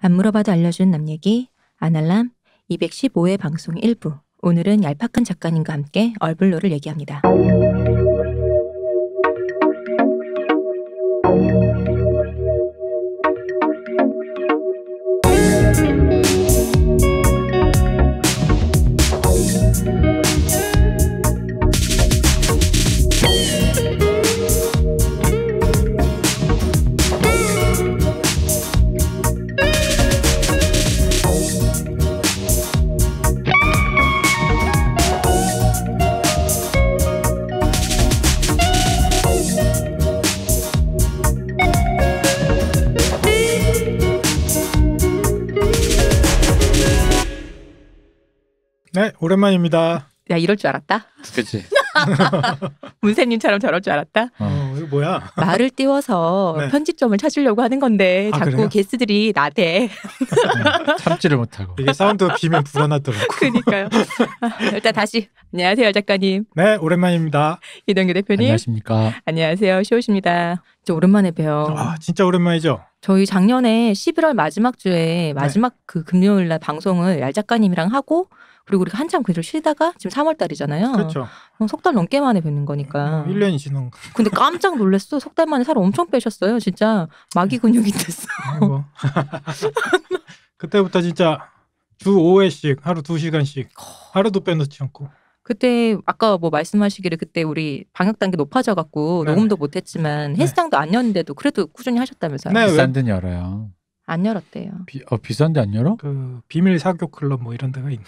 안 물어봐도 알려준 남 얘기 아날람 215회 방송 1부. 오늘은 얄팍한 작가님과 함께 얼블로를 얘기합니다. 네, 오랜만입니다. 야, 이럴 줄 알았다. 그치. 문세님처럼 저럴 줄 알았다. 이거 뭐야? 말을 띄워서 네. 편집점을 찾으려고 하는 건데 자꾸 그래요? 게스트들이 나대. 참지를 못하고. 이게 사운드가 비면 불안하더라고. 그러니까요. 일단 다시 안녕하세요, 열 작가님. 네, 오랜만입니다. 이동규 대표님. 안녕하십니까. 안녕하세요, 쇼우십니다. 저 오랜만에 봬요. 진짜 오랜만이죠? 저희 작년에 11월 마지막 주에 마지막 그 금요일 날 방송을 얄 작가님이랑 하고 그리고 우리가 한참 그대로 쉬다가 지금 3월 달이잖아요. 그렇죠. 석 달 넘게 만에 뵙는 거니까. 1년이 지난 거. 근데 깜짝 놀랐어. 석 달 만에 살 엄청 빼셨어요. 진짜 마기 근육이 됐어. 아이고. 그때부터 진짜 주 5회씩 하루 2시간씩 하루도 빼놓지 않고. 그때 아까 뭐 말씀하시기를 그때 우리 방역 단계 높아져 갖고 네. 녹음도 못 했지만 헬스장도 안 열는데도 그래도 꾸준히 하셨다면서요. 네, 비싼 데는 열어요. 안 열었대요. 비싼 데 안 열어? 그 비밀 사교 클럽 뭐 이런 데가 있는.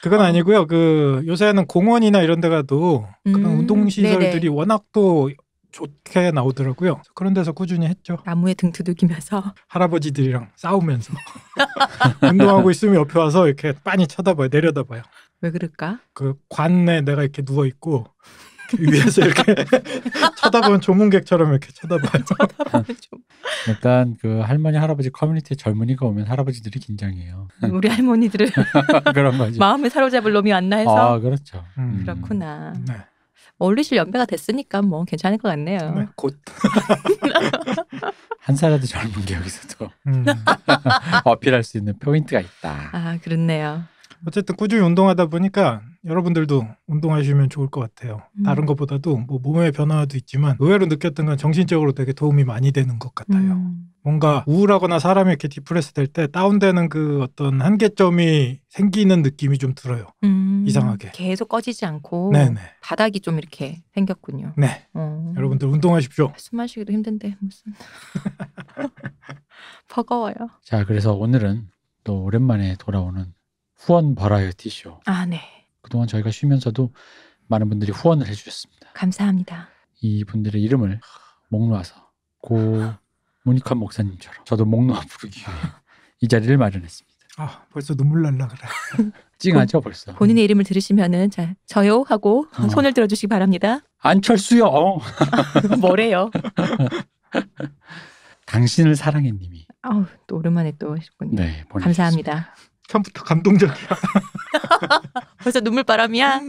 그건 아니고요. 그 요새는 공원이나 이런 데 가도 그런 운동 시설들이 네네. 워낙 또 좋게 나오더라고요. 그런 데서 꾸준히 했죠. 나무에 등 두들기면서. 할아버지들이랑 싸우면서 운동하고 있으면 옆에 와서 이렇게 빤히 쳐다봐요. 내려다봐요. 왜 그럴까? 그 관에 내가 이렇게 누워 있고 위에서 이렇게 쳐다보면 조문객처럼 이렇게 쳐다봐요. 쳐다보면 좀. 약간 그 할머니 할아버지 커뮤니티에 젊은이가 오면 할아버지들이 긴장해요. 우리 할머니들을 그런 거지. 마음에 사로잡을 놈이 왔나 해서. 그렇죠. 그렇구나. 네. 어울리실 연배가 됐으니까 뭐 괜찮을 것 같네요. 네, 곧. 한 살라도 젊은 게 여기서도 음. 어필할 수 있는 포인트가 있다. 아, 그렇네요. 어쨌든 꾸준히 운동하다 보니까 여러분들도 운동하시면 좋을 것 같아요. 다른 것보다도 뭐 몸의 변화도 있지만 의외로 느꼈던 건 정신적으로 되게 도움이 많이 되는 것 같아요. 뭔가 우울하거나 사람이 이렇게 디프레스 될 때 다운되는 그 어떤 한계점이 생기는 느낌이 좀 들어요. 이상하게. 계속 꺼지지 않고 네네. 바닥이 좀 이렇게 생겼군요. 네. 여러분들 운동하십시오. 숨 마시기도 힘든데 무슨 버거워요. 자, 그래서 오늘은 또 오랜만에 돌아오는 후원 버라이어티 쇼. 아, 네. 그동안 저희가 쉬면서도 많은 분들이 후원을 해주셨습니다. 감사합니다. 이 분들의 이름을 목 놓아서 고 모니카 목사님처럼 저도 목 놓아 부르기 위해 이 자리를 마련했습니다. 벌써 눈물 날라 그래. 찡하죠 벌써. 본인의 이름을 들으시면은 자, 저요 하고 손을 들어주시기 바랍니다. 안철수요. 뭐래요? 당신을 사랑해님이. 아우, 또 오랜만에 또 하셨군요. 네, 감사합니다. 처음부터 감동적이야. 벌써 눈물바람이야?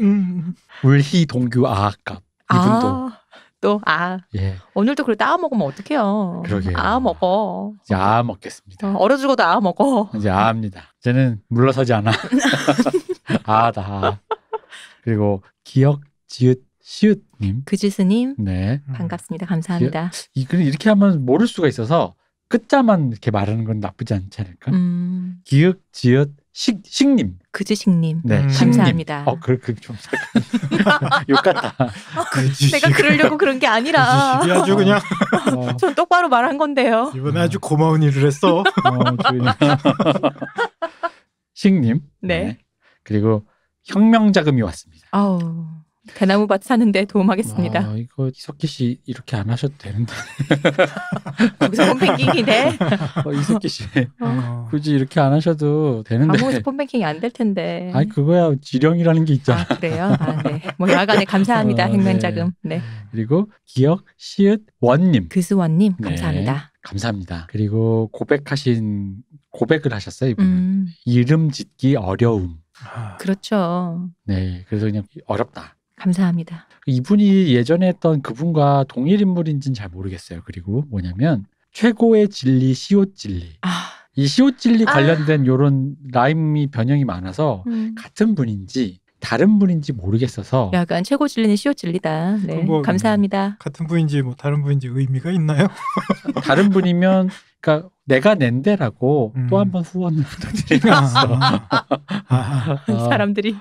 울희 동규 아합갑 이분도 예. 오늘도 그걸 따아 먹으면 어떡해요. 그러게요. 먹어. 이제 먹겠습니다. 얼어 죽어도 먹어. 이제 합니다. 이제는 물러서지 않아. 다. 그리고 기억 시읒님. 그지스님. 네. 반갑습니다. 감사합니다. 이 글을 이렇게 하면 모를 수가 있어서 끝자만 이렇게 말하는 건 나쁘지 않지 않을까? 기억 지읒 식님. 그지식님. 네. 감사합니다. 좀 욕 같다. 내가 그러려고 그런 게 아니라. 그지식이 아주 그냥. 전 똑바로 말한 건데요. 이번에 아주 고마운 일을 했어. 식님. 네. 그리고 혁명자금이 왔습니다. 아우. 대나무밭 사는데 도움하겠습니다. 이거 이석기 씨 이렇게 안 하셔도 되는데. 거기서 폰뱅킹이네. 이석기 씨 굳이 이렇게 안 하셔도 되는데. 아무것도 폰뱅킹이 안 될 텐데. 그거야 지령이라는 게 있잖아. 그래요? 네. 뭐 여하간에 감사합니다. 혁명자금. 네. 그리고 기억 시읒 원님. 그스원님 감사합니다. 네, 감사합니다. 그리고 고백을 하셨어요 이분은. 이름 짓기 어려움. 그렇죠. 네, 그래서 그냥 어렵다. 감사합니다. 이분이 예전에 했던 그분과 동일 인물인지는 잘 모르겠어요. 그리고 뭐냐면 최고의 진리 시옷 진리. 이 시옷질리 관련된 요런 라임이 변형이 많아서 음. 같은 분인지 다른 분인지 모르겠어서 약간 최고 진리는 시옷 진리다. 네. 뭐, 감사합니다. 같은 부인지 뭐 다른 부인지 의미가 있나요? 다른 분이면 그러니까 내가 낸데라고 또 한 번 후원을 부탁드리면서 사람들이.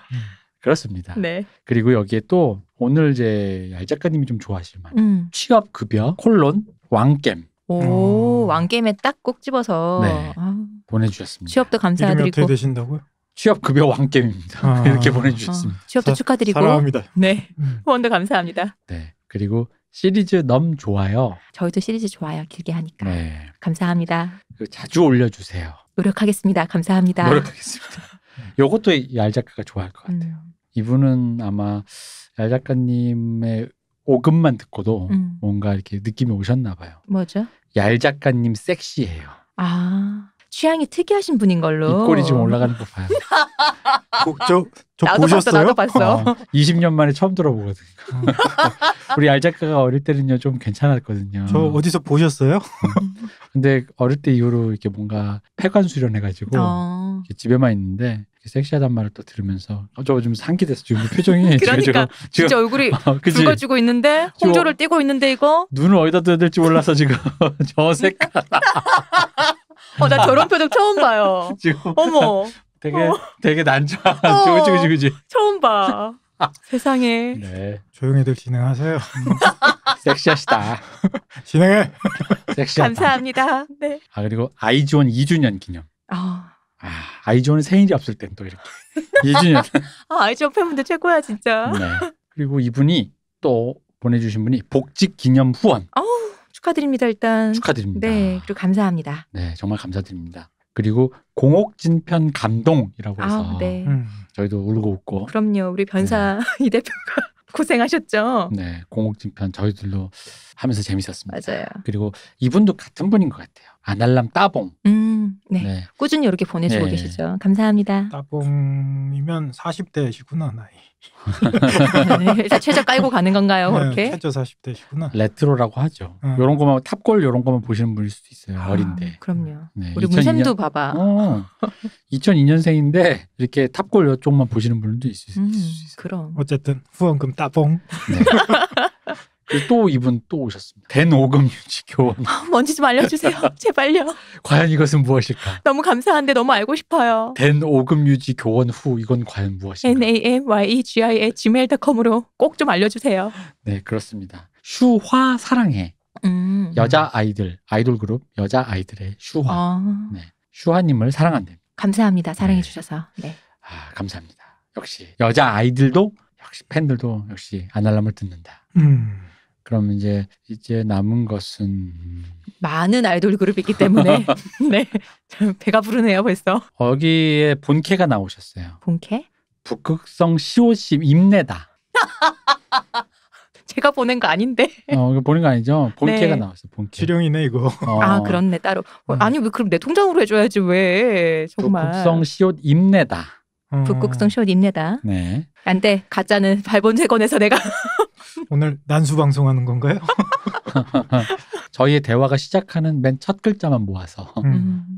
그렇습니다. 네. 그리고 여기에 또 오늘 이제 얄 작가님이 좀 좋아하실 만한 취업 급여 콜론 왕겜 오, 왕겜에 딱 꼭 집어서 네. 아, 보내주셨습니다. 취업도 이름이 어떻게 감사드리고 되신다고요? 취업 급여 왕겜입니다. 이렇게 보내주셨습니다. 취업도 축하드리고 사랑합니다. 네. 후원도 감사합니다. 네. 그리고 시리즈 너무 좋아요. 저희도 시리즈 좋아요. 길게 하니까. 네. 감사합니다. 자주 올려주세요. 노력하겠습니다. 감사합니다. 노력하겠습니다. 요것도 얄 작가가 좋아할 것 같아요. 이분은 아마 얄 작가님의 오금만 듣고도 뭔가 이렇게 느낌이 오셨나 봐요. 뭐죠? 얄 작가님 섹시해요. 아, 취향이 특이하신 분인 걸로. 입꼬리 지금 올라가는 거 봐요. 저 나도 보셨어요? 봤어. 나도 봤어. 20년 만에 처음 들어보거든요. 우리 얄 작가가 어릴 때는요 좀 괜찮았거든요. 저 어디서 보셨어요? 근데 어릴 때 이후로 이렇게 뭔가 폐관 수련해가지고 이렇게 집에만 있는데 섹시하단 말을 또 들으면서 저 좀 상기됐어. 지금 표정이 그러니까 진짜 얼굴이 붉어지고 있는데 홍조를 띄고 있는데 이거 눈을 어디다 둬야 될지 몰라서 지금 저 색깔. 나 저런 표정 처음 봐요. 지금 어머. 되게 난처. 그지. 처음 봐. 세상에. 네. 조용히들 진행하세요. 섹시하시다. 진행해. 섹시하다. 감사합니다. 네. 그리고 아이즈원 2주년 기념. 아, 아이즈원은 생일이 없을 땐 또 이렇게 2주년. 아이즈원 팬분들 최고야 진짜. 네. 그리고 이분이 또 보내주신 분이 복직 기념 후원. 축하드립니다 일단. 축하드립니다. 네. 그리고 감사합니다. 네, 정말 감사드립니다. 그리고 공옥진편 감동이라고 해서 네. 저희도 울고 웃고. 그럼요. 우리 변사 이 대표가 고생하셨죠. 네, 공옥진편 저희들도 하면서 재밌었습니다. 맞아요. 그리고 이분도 같은 분인 것 같아요. 아날람 따봉. 네. 네. 꾸준히 이렇게 보내주고 네. 계시죠. 감사합니다. 따봉이면 40대시구나 나이. 네, 일단 최저 깔고 가는 건가요? 그렇게? 최저 40대시구나. 레트로라고 하죠. 요런 거만 탑골 요런 거만 보시는 분일 수도 있어요. 어린데. 그럼요. 네, 우리 2002년 문샘도 봐봐. 2002년생인데 이렇게 탑골 이쪽만 보시는 분들도 있을 수 있어요. 그럼. 어쨌든 후원금 따봉. 네. 그리고 또 이분 또 오셨습니다. 대노금 유지 교원. 뭔지 좀 알려주세요. 제발요. 과연 이것은 무엇일까? 너무 감사한데 너무 알고 싶어요. 대노금 유지 교원 후 이건 과연 무엇인가? namyegi@gmail.com으로 꼭 좀 알려주세요. 네, 그렇습니다. 슈화 사랑해. 여자 아이돌 그룹 여자 아이들의 슈화. 네, 슈화님을 사랑한답니다. 감사합니다. 사랑해 주셔서. 네. 감사합니다. 역시 여자 아이들도 역시 팬들도 역시 아날람을 듣는다. 그럼 이제 남은 것은 많은 아이돌 그룹이 있기 때문에 네 배가 부르네요 벌써. 거기에 본캐가 나오셨어요. 본캐? 북극성 시오심 임내다. 제가 보낸 거 아닌데. 이거 보는 거 아니죠? 본캐가 네. 나왔어. 본캐. 실용이네 이거. 그렇네 따로. 아니 왜 그럼 내 통장으로 해줘야지 왜 정말. 북극성 시옷 임내다. 북극성 시옷 임내다. 네. 안 돼. 가짜는 발본색원에서 내가. 오늘 난수 방송하는 건가요? 저희의 대화가 시작하는 맨 첫 글자만 모아서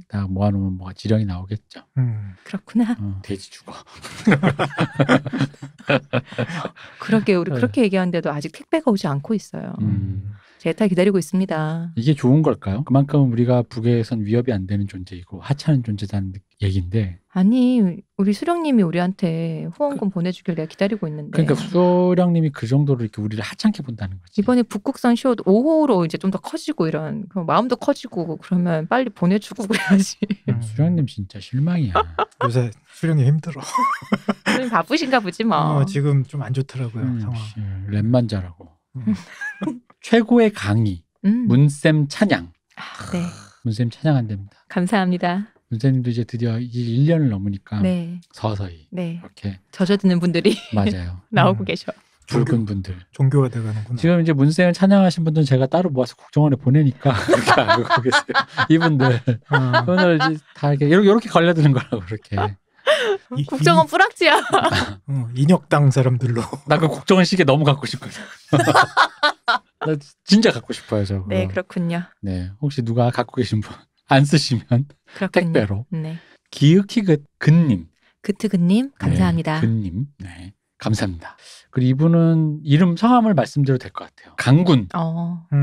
다 모아놓으면 뭐가 지령이 나오겠죠. 그렇구나. 돼지 죽어. 그러게 우리 그렇게 얘기하는데도 아직 택배가 오지 않고 있어요. 제타 기다리고 있습니다. 이게 좋은 걸까요? 그만큼 우리가 북에선 위협이 안 되는 존재이고 하찮은 존재다는 얘기인데. 아니 우리 수령님이 우리한테 후원금 보내주길 내가 기다리고 있는데. 그러니까 수령님이 그 정도로 이렇게 우리를 하찮게 본다는 거지. 이번에 북극성 쇼 5호로 이제 좀 더 커지고 이런 마음도 커지고 그러면 빨리 보내주고 그래야지. 수령님 진짜 실망이야. 요새 수령이 힘들어. 수령님 바쁘신가 보지 뭐. 지금 좀 안 좋더라고요 상황. 랩만 잘하고. 최고의 강의 문쌤 찬양. 네. 문쌤 찬양한답니다. 감사합니다. 문쌤도 이제 드디어 1년을 넘으니까 네. 서서히 네. 이렇게 젖어드는 분들이 맞아요. 나오고 계셔. 붉은 분들. 종교가 돼가는구나. 지금 이제 문쌤을 찬양하신 분들은 제가 따로 모아서 국정원에 보내니까 그렇게 알고 계세요. 이분들 오늘 다 이렇게 걸려드는 거라고 그렇게. 국정원 뿌락지야. 인혁당 사람들로. 나 그 국정원 시계 너무 갖고 싶거든. 나 진짜 갖고 싶어요, 저. 네, 그렇군요. 네, 혹시 누가 갖고 계신 분 안 쓰시면 그렇군요. 택배로. 네. 기흑히긋 근님. 그트근님 감사합니다. 네, 근님. 네. 감사합니다. 그리고 이분은 이름 성함을 말씀드려도 될 것 같아요. 강군.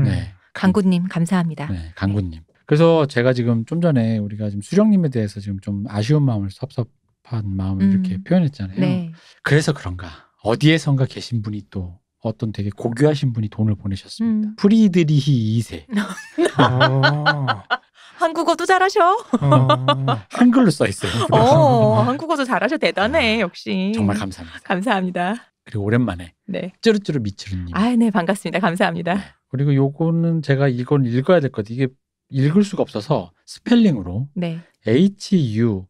네. 강군님 감사합니다. 네, 강군님. 그래서 제가 지금 좀 전에 우리가 지금 수령님에 대해서 지금 좀 아쉬운 마음을 섭섭한 마음을 이렇게 표현했잖아요. 네. 그래서 그런가 어디에선가 계신 분이 또 어떤 되게 고귀하신 분이 돈을 보내셨습니다. 프리드리히 2세. 한국어도 잘하셔. 한글로 써 있어요. 한국어도 잘하셔. 대단해. 역시. 정말 감사합니다. 감사합니다. 그리고 오랜만에 네. 쭈루쭈루 미츠루님. 네, 반갑습니다. 감사합니다. 네. 그리고 요거는 제가 이건 읽어야 될 것 같아요. 이게 읽을 수가 없어서 스펠링으로 네. HUFLSP.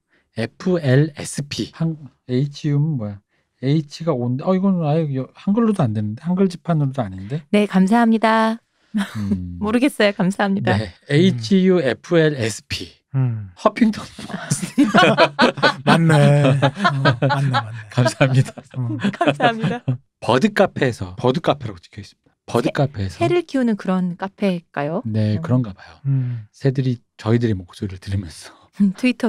HU는 뭐야? H가 온데 이건 아예 한글로도 안 되는데 한글 지판으로도 아닌데. 네, 감사합니다. 모르겠어요. 감사합니다. 네, HUFLSP. 허핑턴 맞네. 감사합니다. 감사합니다. 버드 카페에서 버드 카페라고 찍혀 있습니다. 버드 카페에서 새를 키우는 그런 카페일까요? 네, 그런가 봐요. 새들이 저희들의 목소리를 들으면서 트위터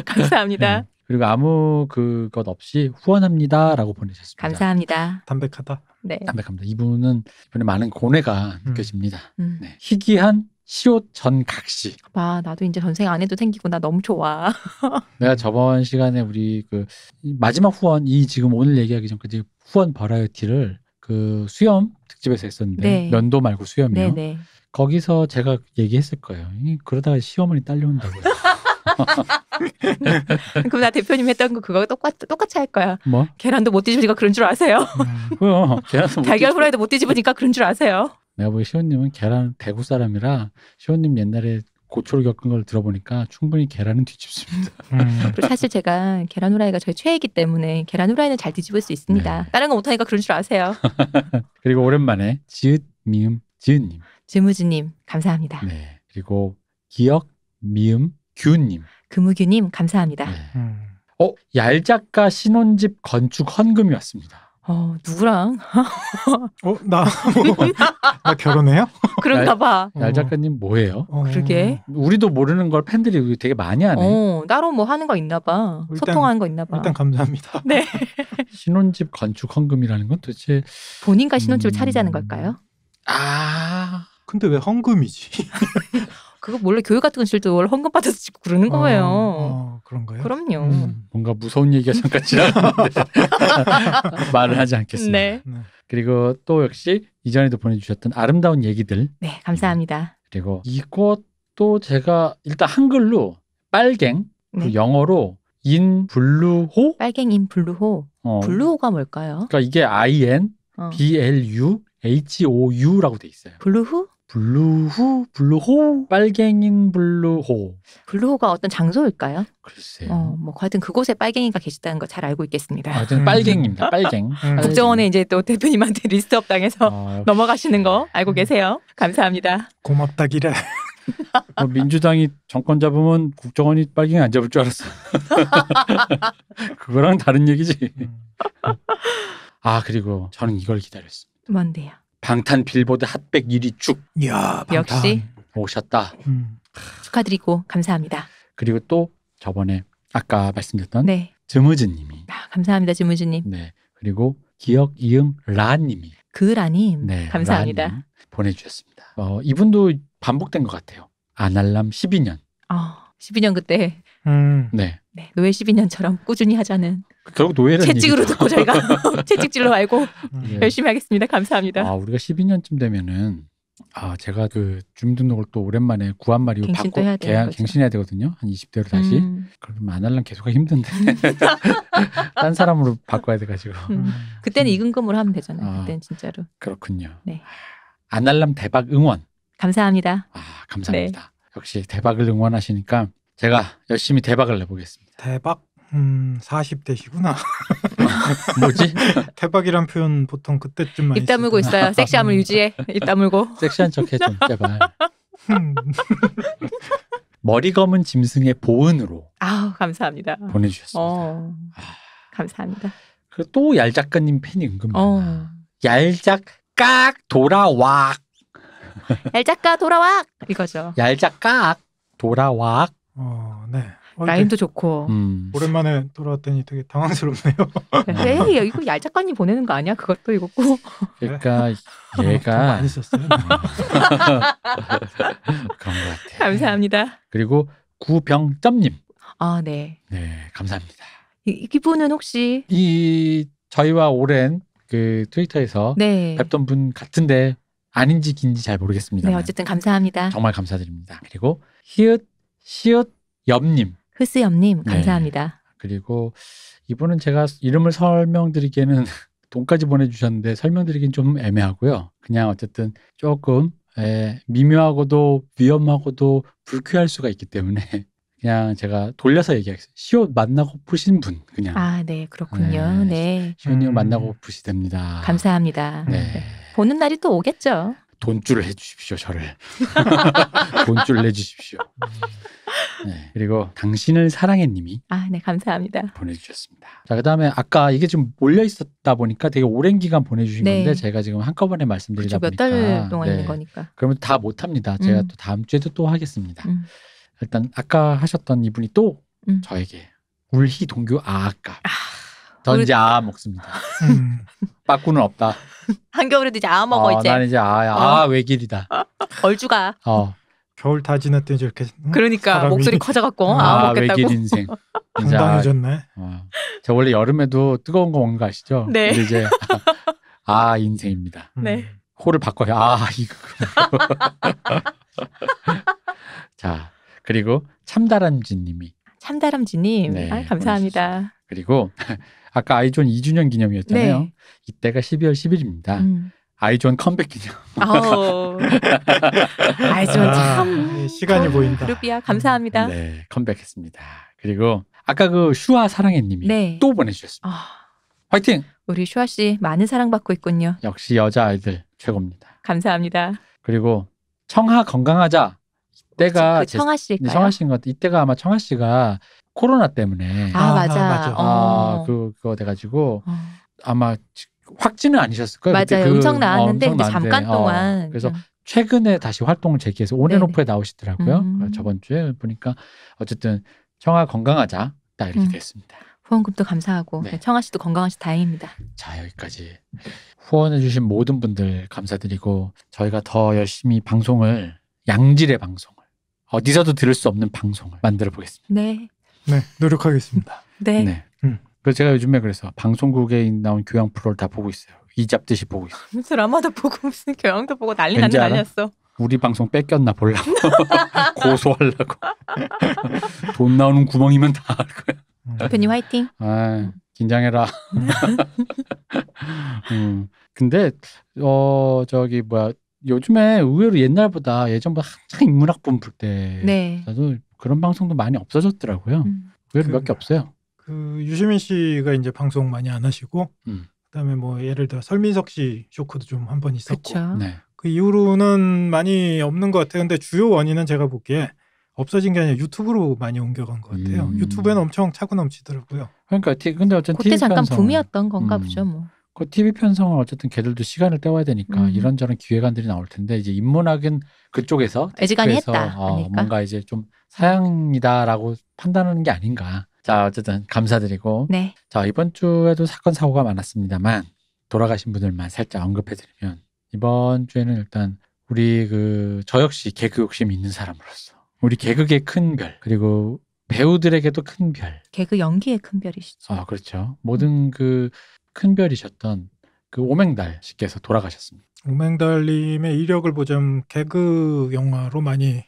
감사합니다. 네. 그리고 아무 그것 없이 후원합니다라고 보내셨습니다. 감사합니다. 담백하다. 네. 담백합니다. 이분은 이번에 많은 고뇌가 느껴집니다. 네. 희귀한 시옷 전각시. 나도 이제 전생 안 해도 생기고 나 너무 좋아. 내가 저번 시간에 우리 그 마지막 후원 지금 오늘 얘기하기 전까지 후원 버라이어티를 그 수염 특집에서 했었는데 네. 면도 말고 수염이요. 네네. 거기서 제가 얘기했을 거예요. 그러다가 시어머니 딸려온다고요. 그럼 나 대표님 했던 거 그거 똑같이 할 거야. 뭐? 계란도 못 뒤집으니까 그런 줄 아세요? 달걀 후라이도 못 뒤집으니까 그런 줄 아세요? 내가 보기 시호님은 계란 대구 사람이라 시호님 옛날에 고초를 겪은 걸 들어보니까 충분히 계란은 뒤집습니다. 그리고 사실 제가 계란 후라이가 저희 최애이기 때문에 계란 후라이는 잘 뒤집을 수 있습니다. 네. 다른 거 못하니까 그런 줄 아세요? 그리고 오랜만에 지읒 미음 지읒님. 즈무즈님 감사합니다. 네. 그리고 기억 미음 규님. 금우규님 감사합니다. 네. 얄작가 신혼집 건축 헌금이 왔습니다. 누구랑? 나 결혼해요? 그런가 봐. 얄작가님 뭐예요? 그러게. 우리도 모르는 걸 팬들이 되게 많이 하네. 따로 뭐 하는 거 있나 봐. 소통하는 거 있나 봐. 일단 감사합니다. 네. 신혼집 건축 헌금이라는 건 도대체 본인과 신혼집을 차리자는 걸까요? 근데 왜 헌금이지? 그거 원래 교육 같은 거 줄 때 원래 헌금 받아서 짓고 그러는 거예요. 그런가요? 그럼요. 뭔가 무서운 얘기가 잠깐 지나갔는데 말을 하지 않겠습니다. 네. 그리고 또 역시 이전에도 보내주셨던 아름다운 얘기들. 네, 감사합니다. 그리고 이것도 제가 일단 한글로 빨갱, 그리고 영어로 인블루호. 빨갱 인블루호. 블루호가 뭘까요? 그러니까 이게 IN BLUHOU라고 돼 있어요. 블루후? 블루호, 빨갱인 블루호. 블루호가 어떤 장소일까요? 글쎄요. 하여튼 그곳에 빨갱이가 계시다는 거 잘 알고 있겠습니다. 하여튼 빨갱입니다. 빨갱. 국정원에 이제 또 대표님한테 리스트업 당해서 넘어가시는 거 알고 계세요? 감사합니다. 고맙다 기래. 민주당이 정권 잡으면 국정원이 빨갱이 안 잡을 줄 알았어. 그거랑 다른 얘기지. 그리고 저는 이걸 기다렸습니다. 뭔데요? 방탄 빌보드 핫백 1위 쭉. 이야, 방탄. 역시 오셨다. 축하드리고 감사합니다. 그리고 또 저번에 아까 말씀드렸던 즈무즈님이. 감사합니다, 즈무즈님. 네. 그리고 기억 이응 라님이. 라님. 감사합니다. 라님 보내주셨습니다. 이분도 반복된 것 같아요. 아날람 12년. 12년 그때. 네. 노예 12년처럼 꾸준히 하자는. 결국 노예라는 채찍으로 얘기죠. 듣고 저희가 채찍질로 알고 열심히 하겠습니다. 감사합니다. 우리가 12년쯤 되면은 제가 그 주민등록을 또 오랜만에 구한말이 받고 갱신해야 되거든요. 한 20대로 다시. 그럼 안 할란 계속 힘든데. 딴 사람으로 바꿔야 돼가지고. 그때는 이금금으로 하면 되잖아요. 그때는 진짜로. 그렇군요. 네. 안할람 대박 응원. 감사합니다. 감사합니다. 네. 역시 대박을 응원하시니까 제가 열심히 대박을 내보겠습니다. 대박? 40대시구나. 뭐지? 대박이란 표현 보통 그때쯤 많이 입 다물고 있어요. 섹시함을 유지해. 입 다물고. 섹시한 척해 좀 제발. 머리 검은 짐승의 보은으로. 감사합니다. 보내주셨습니다. 감사합니다. 그리고 또 얄작가님 팬이 은근 많아. 얄작 깍 돌아와. 얄작가 돌아와 이거죠. 얄작가 돌아와. 네. 라임도 좋고. 오랜만에 돌아왔더니 되게 당황스럽네요. 에이 이거 얄작가님 보내는 거 아니야? 그것도 이거고. 그러니까 얘가 많이 썼어요. 그런 것 같아요. 감사합니다. 그리고 구병점님. 네. 네, 감사합니다. 이분은 혹시 저희와 오랜 그 트위터에서 네. 뵙던 분 같은데 아닌지 긴지 잘 모르겠습니다. 네, 어쨌든 감사합니다. 정말 감사드립니다. 그리고 시읒 엽님. 흐스엽님 감사합니다. 네. 그리고 이분은 제가 이름을 설명드리기에는 돈까지 보내주셨는데 설명드리긴 좀 애매하고요. 그냥 어쨌든 조금 미묘하고도 위험하고도 불쾌할 수가 있기 때문에 그냥 제가 돌려서 얘기하겠습니다. 시옷 만나고 푸신 분 그냥. 네, 그렇군요. 네. 시옷님 만나고 푸시 됩니다. 감사합니다. 네. 보는 날이 또 오겠죠. 돈줄을 해주십시오, 저를. 돈줄 내주십시오. 네. 그리고 당신을 사랑해님이 네, 감사합니다. 보내주셨습니다. 자, 그다음에 아까 이게 좀 몰려 있었다 보니까 되게 오랜 기간 보내주신 건데 제가 지금 한꺼번에 말씀드리다 보니까 몇 달 동안 있는 거니까. 그러면 다 못합니다. 제가 또 다음 주에도 또 하겠습니다. 일단 아까 하셨던 이분이 또 저에게 울희 동교 아까 전 이제 먹습니다. 빠꾸는 없다. 한겨울에도 이제 먹어 이제. 난 이제 외길이다. 얼주가. 겨울 다 지났더니 저렇게. 그러니까 사람이... 목소리 커져갖고 먹겠다고. 외길 인생. 당당해졌네. 저 원래 여름에도 뜨거운 거 먹는 거 아시죠? 네. 근데 이제 인생입니다. 네. 호를 바꿔요. 이거. 자, 그리고 참다람쥐님이. 참다람쥐님. 네, 감사합니다. 그리고 아까 아이존 2주년 기념이었잖아요. 네. 이때가 12월 10일입니다. 아이존 컴백 기념. 아이존 참 시간이 보인다. 그룹이야. 감사합니다. 네, 컴백했습니다. 그리고 아까 그 슈아 사랑해님이 또 보내주셨습니다. 화이팅! 우리 슈아 씨 많은 사랑받고 있군요. 역시 여자 아이들 최고입니다. 감사합니다. 그리고 청하 건강하자. 이때가 청하 씨일까요? 청하 씨인 것 같아요. 이때가 아마 청하 씨가 코로나 때문에 맞아. 그거 돼가지고 아마 확진은 아니셨을 거예요. 맞아요. 음성 나왔는데 근데 잠깐 동안. 그래서 최근에 다시 활동을 재개해서 온앤오프에 나오시더라고요. 저번 주에 보니까 어쨌든 청하 건강하자 딱 이렇게 됐습니다. 후원금도 감사하고 청하 씨도 건강하시 다행입니다. 자, 여기까지 후원해주신 모든 분들 감사드리고 저희가 더 열심히 방송을 양질의 방송을 어디서도 들을 수 없는 방송을 만들어 보겠습니다. 네, 노력하겠습니다. 네. 그래서 제가 요즘에 그래서 방송국에 나온 교양 프로를 다 보고 있어요. 이잡듯이 보고 있어요. 무슨 드라마도 보고 무슨 교양도 보고 난리 났어. 우리 방송 뺏겼나 보려고 고소하려고 돈 나오는 구멍이면 다 할 거야. 대표님 화이팅. 긴장해라. 근데 요즘에 의외로 옛날보다 예전보다 한창 인문학본 볼 때 저도 그런 방송도 많이 없어졌더라고요. 의외로 몇 개 없어요. 유시민 씨가 이제 방송 많이 안 하시고 그다음에 뭐 예를 들어 설민석 씨 쇼크도 좀 한 번 있었고 네. 그 이후로는 많이 없는 것 같아요. 근데 주요 원인은 제가 보기에 없어진 게 아니라 유튜브로 많이 옮겨간 것 같아요. 유튜브에는 엄청 차고 넘치더라고요. 그러니까 근데 어쨌든 그때 TV 잠깐 편성, 붐이었던 건가 보죠 뭐. 그 TV 편성을 어쨌든 걔들도 시간을 때워야 되니까 이런저런 기획안들이 나올 텐데 이제 인문학은 그쪽에서 애지간히 했다. 뭔가 이제 좀 사양이다라고 판단하는 게 아닌가. 자, 어쨌든 감사드리고 자, 이번 주에도 사건 사고가 많았습니다만 돌아가신 분들만 살짝 언급해드리면 이번 주에는 일단 우리 저 역시 개그 욕심이 있는 사람으로서 우리 개그의 큰 별 그리고 배우들에게도 큰 별. 개그 연기의 큰 별이시죠. 그렇죠. 모든 큰 별이셨던 오맹달 씨께서 돌아가셨습니다. 오맹달님의 이력을 보자면 개그 영화로 많이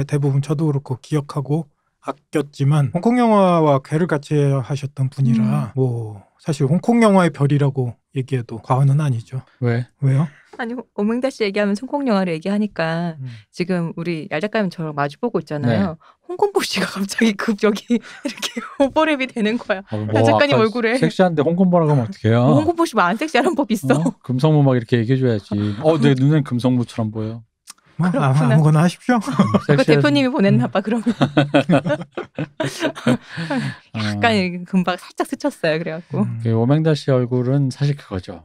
대부분 저도 그렇고 기억하고 아꼈지만 홍콩 영화와 괴를 같이 하셨던 분이라 뭐 사실 홍콩 영화의 별이라고 얘기해도 과언은 아니죠. 왜요? 아니 오맹달 씨 얘기하면 홍콩 영화를 얘기하니까 지금 우리 얄 작가님 저랑 마주보고 있잖아요. 홍콩보 씨가 갑자기 여기 이렇게 오버랩이 되는 거야. 얄 작가님 얼굴에. 섹시한데 홍콩보라고 하면 어떡해요? 홍콩보 씨 뭐 안 섹시한 법 있어. 금성무 막 이렇게 얘기해줘야지. 내 눈엔 금성무처럼 보여. 아무거나 하십시오. 그 대표님이 보냈나 봐 그러면. 약간 금방 살짝 스쳤어요. 그래갖고. 오맹달 씨 얼굴은 사실 그거죠.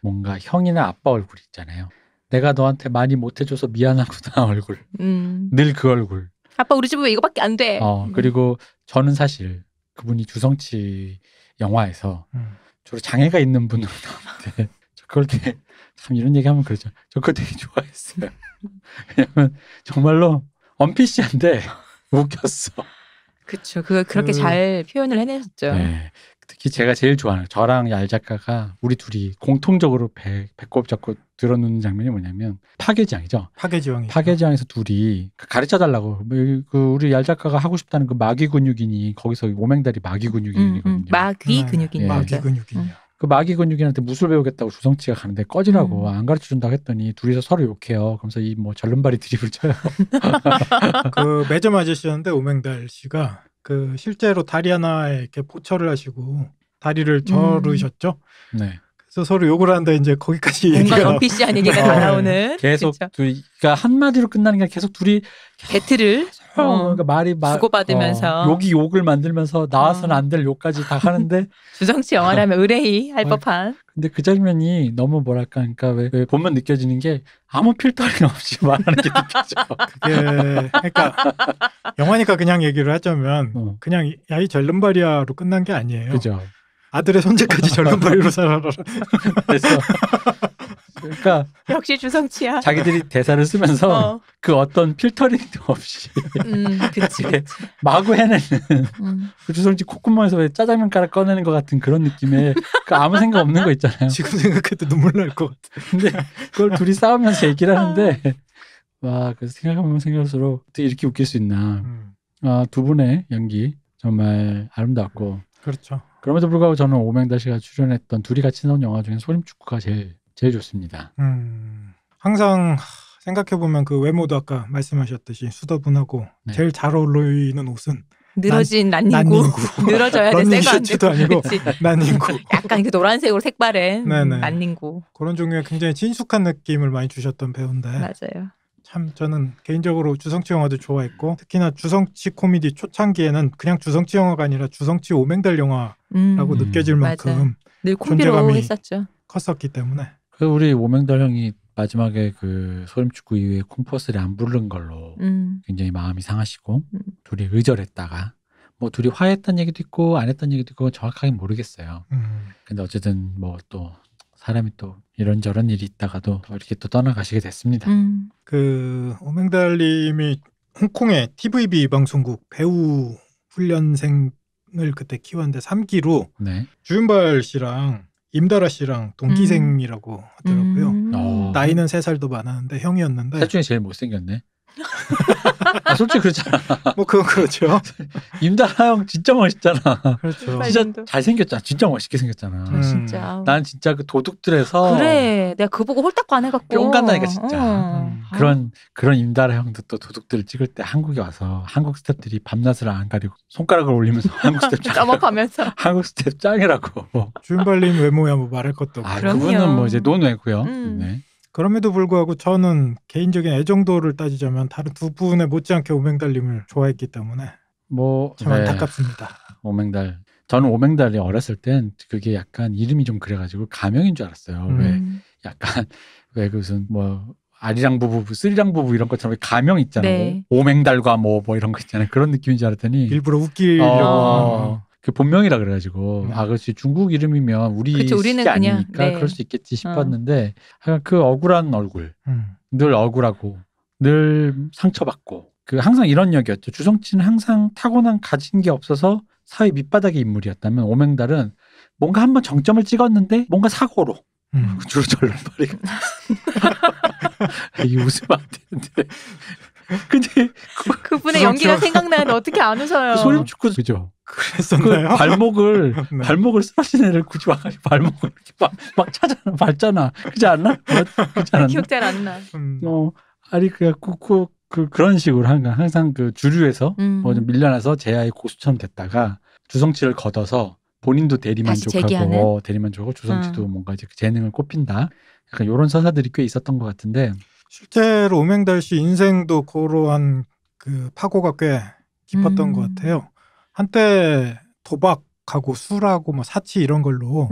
뭔가 형이나 아빠 얼굴 있잖아요. 내가 너한테 많이 못해줘서 미안하구나 얼굴. 늘 그 얼굴. 아빠 우리 집은 왜 이거밖에 안 돼. 그리고 저는 사실 그분이 주성치 영화에서 주로 장애가 있는 분으로 나오는데 저 그걸 되게 참 이런 얘기하면 그러죠. 저 그걸 되게 좋아했어요. 왜냐면 정말로 언피시한데 웃겼어. 그렇죠. 그걸 그렇게 잘 표현을 해내셨죠. 네. 특히 제가 제일 좋아하는 저랑 얄 작가가 우리 둘이 공통적으로 배꼽 잡고 들어놓는 장면이 뭐냐면 파괴지왕이죠. 파괴지왕에서 둘이 가르쳐달라고 그 우리 얄 작가가 하고 싶다는 그 마귀 근육인이 거기서 오맹달이 마귀 근육인이거든요. 마귀 근육인. 마귀 근육인이요. 그 마귀 근육인한테 무술 배우겠다고 주성치가 가는데 꺼지라고 안 가르쳐준다고 했더니 둘이서 서로 욕해요. 그러면서 이 뭐 절름발이 드립을 쳐요. 그 매점 아저씨였는데 오맹달 씨가 그 실제로 다리 하나에 이렇게 보철을 하시고 다리를 저르셨죠. 네. 그래서 서로 욕을 하는데 이제 거기까지 뭔가 덤피시한 얘기가 다 나오는. 계속 둘이 그러니까 한마디로 끝나는 게 계속 둘이 배틀을 그러니까 말이 주고받으면서 욕이 욕을 만들면서 나와서는 안 될 욕까지 다 하는데 주성치 영화라면 의뢰히 할 법한. 근데 그 장면이 너무 뭐랄까 그러니까 왜 보면 느껴지는 게 아무 필터링 없이 말하는 게 느껴져. 그게 그러니까 영화니까 그냥 얘기를 하자면 그냥 야이 절름발이야로 끝난 게 아니에요. 그죠. 아들의 손재까지 절름발이로 살아라. 그래서 그러니까 역시 주성치야. 자기들이 대사를 쓰면서 그 어떤 필터링도 없이 그치. 마구 해내는 그 주성치 콧구멍에서 왜 짜장면 가락 꺼내는 것 같은 그런 느낌의 그 아무 생각 없는 거 있잖아요. 지금 생각해도 눈물 날 것 같아. 근데 그걸 둘이 싸우면서 얘기를 하는데 와, 그래서 생각하면 생각할수록 어떻게 이렇게 웃길 수 있나. 두 분의 연기 정말 아름답고. 그렇죠. 그럼에도 불구하고 저는 오맹달 씨가 출연했던 둘이 같이 나온 영화 중에 소림축구가 제일 좋습니다. 항상 생각해보면 그 외모도 아까 말씀하셨듯이 수더분하고 제일 잘 어울리는 옷은 늘어진 난닝구. 늘어져야 돼. 런닝 셔츠도 아니고 난닝구. 약간 그 노란색으로 색바랜 난닝구. 그런 종류의 굉장히 친숙한 느낌을 많이 주셨던 배우인데. 맞아요. 참 저는 개인적으로 주성치 영화도 좋아했고 특히나 주성치 코미디 초창기에는 그냥 주성치 영화가 아니라 주성치 오맹달 영화라고 느껴질 만큼 늘 콤비로 했었죠. 컸었기 때문에. 그 우리 오맹달 형이 마지막에 그 소림축구 이후에 콩퍼스를 안 부른 걸로 굉장히 마음이 상하시고 둘이 의절했다가 뭐 둘이 화했던 얘기도 있고 안 했던 얘기도 있고 정확하게 모르겠어요. 근데 어쨌든 뭐 또 사람이 또 이런저런 일이 있다가도 이렇게 또 떠나가시게 됐습니다. 그 오맹달님이 홍콩의 TVB 방송국 배우 훈련생을 그때 키웠는데 3기로 주윤발 씨랑 임다라 씨랑 동기생이라고 하더라고요. 나이는 3살 더 많았는데 형이었는데. 셋 중에 제일 못생겼네. 솔직히 그렇잖아. 뭐 그건 그렇죠. 임다라 형 진짜 멋있잖아. 그렇죠. 진짜 잘생겼잖아. 진짜 멋있게 생겼잖아. 진짜. 난 진짜 그 도둑들에서 그래. 내가 그거 보고 홀딱 반해갖고. 뿅간다니까 진짜. 그런 임다라 형도 또 도둑들을 찍을 때 한국에 와서 한국 스태프들이 밤낮을 안 가리고 손가락을 올리면서 한국 스태프 점업하면서 한국 스태프 짱이라고. 주윤발님 외모야 뭐 말할 것도 없고. 그분은 뭐 이제 논외고요. 네. 그럼에도 불구하고 저는 개인적인 애정도를 따지자면 다른 두 분의 못지않게 오맹달님을 좋아했기 때문에 참 안타깝습니다. 오맹달. 저는 오맹달이 어렸을 땐 그게 약간 이름이 좀 그래가지고 가명인 줄 알았어요. 왜 약간 왜 무슨 뭐 아리랑 부부, 쓰리랑 부부 이런 것처럼 가명 있잖아요. 네. 오맹달과 뭐 이런 거 있잖아요. 그런 느낌인 줄 알았더니 일부러 웃기려고. 그 본명이라 그래가지고 그렇지 중국 이름이면 우리는 아니니까 그럴 수 있겠지 싶었는데 그 억울한 얼굴 늘 억울하고 늘 상처받고 그 항상 이런 역이었죠. 주성치는 항상 타고난 가진 게 없어서 사회 밑바닥의 인물이었다면 오맹달은 뭔가 한번 정점을 찍었는데 뭔가 사고로 주로 절름발이가 이게 웃으면 안 되는데 근데 그분의 연기가 생각나는데 어떻게 안 웃어요? 그 소림축구 그죠? 그랬었나요? 그 발목을 쓰러진 애를 굳이 와가지고 발목을 이렇게 막 찾아나 밟잖아. 그렇지 않나? 그렇지 않았나? 기억 잘 안 나. 아니 그래갖고 그런 식으로 항상 그 주류에서 뭐 좀 밀려나서 제아의 고수처럼 됐다가 주성치를 걷어서 본인도 대리만족하고 주성치도 뭔가 이제 재능을 꼽힌다. 약간 이런 서사들이 꽤 있었던 것 같은데. 실제로 오맹달 씨 인생도 그러한 그 파고가 꽤 깊었던 것 같아요. 한때 도박 독하고 술하고 뭐 사치 이런 걸로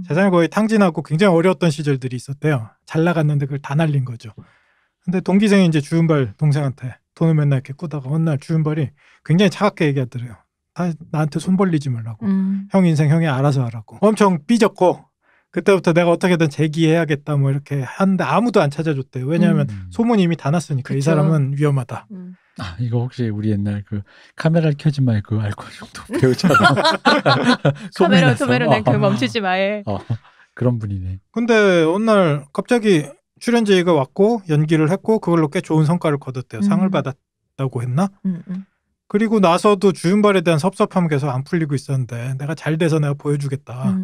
세상을 거의 탕진하고 굉장히 어려웠던 시절들이 있었대요. 잘 나갔는데 그걸 다 날린 거죠. 근데 동기생이 이제 주윤발 동생한테 돈을 맨날 이렇게 꾸다가 어느 날 주윤발이 굉장히 차갑게 얘기하더래요. 다 나한테 손 벌리지 말라고. 형 인생 형이 알아서 하라고. 엄청 삐졌고 그때부터 내가 어떻게든 재기해야겠다 뭐 이렇게 하는데 아무도 안 찾아줬대요. 왜냐하면 소문이 이미 다 났으니까. 그쵸. 이 사람은 위험하다. 아, 이거 혹시 우리 옛날 그 카메라를 켜지 마의 그 알코올 정도 배우처럼 카메라는 그 멈추지 마의 그런 분이네. 근데 어느 날 갑자기 출연 제의가 왔고 연기를 했고 그걸로 꽤 좋은 성과를 거뒀대요. 상을 받았다고 했나? 그리고 나서도 주윤발에 대한 섭섭함이 계속 안 풀리고 있었는데 내가 잘 돼서 내가 보여주겠다.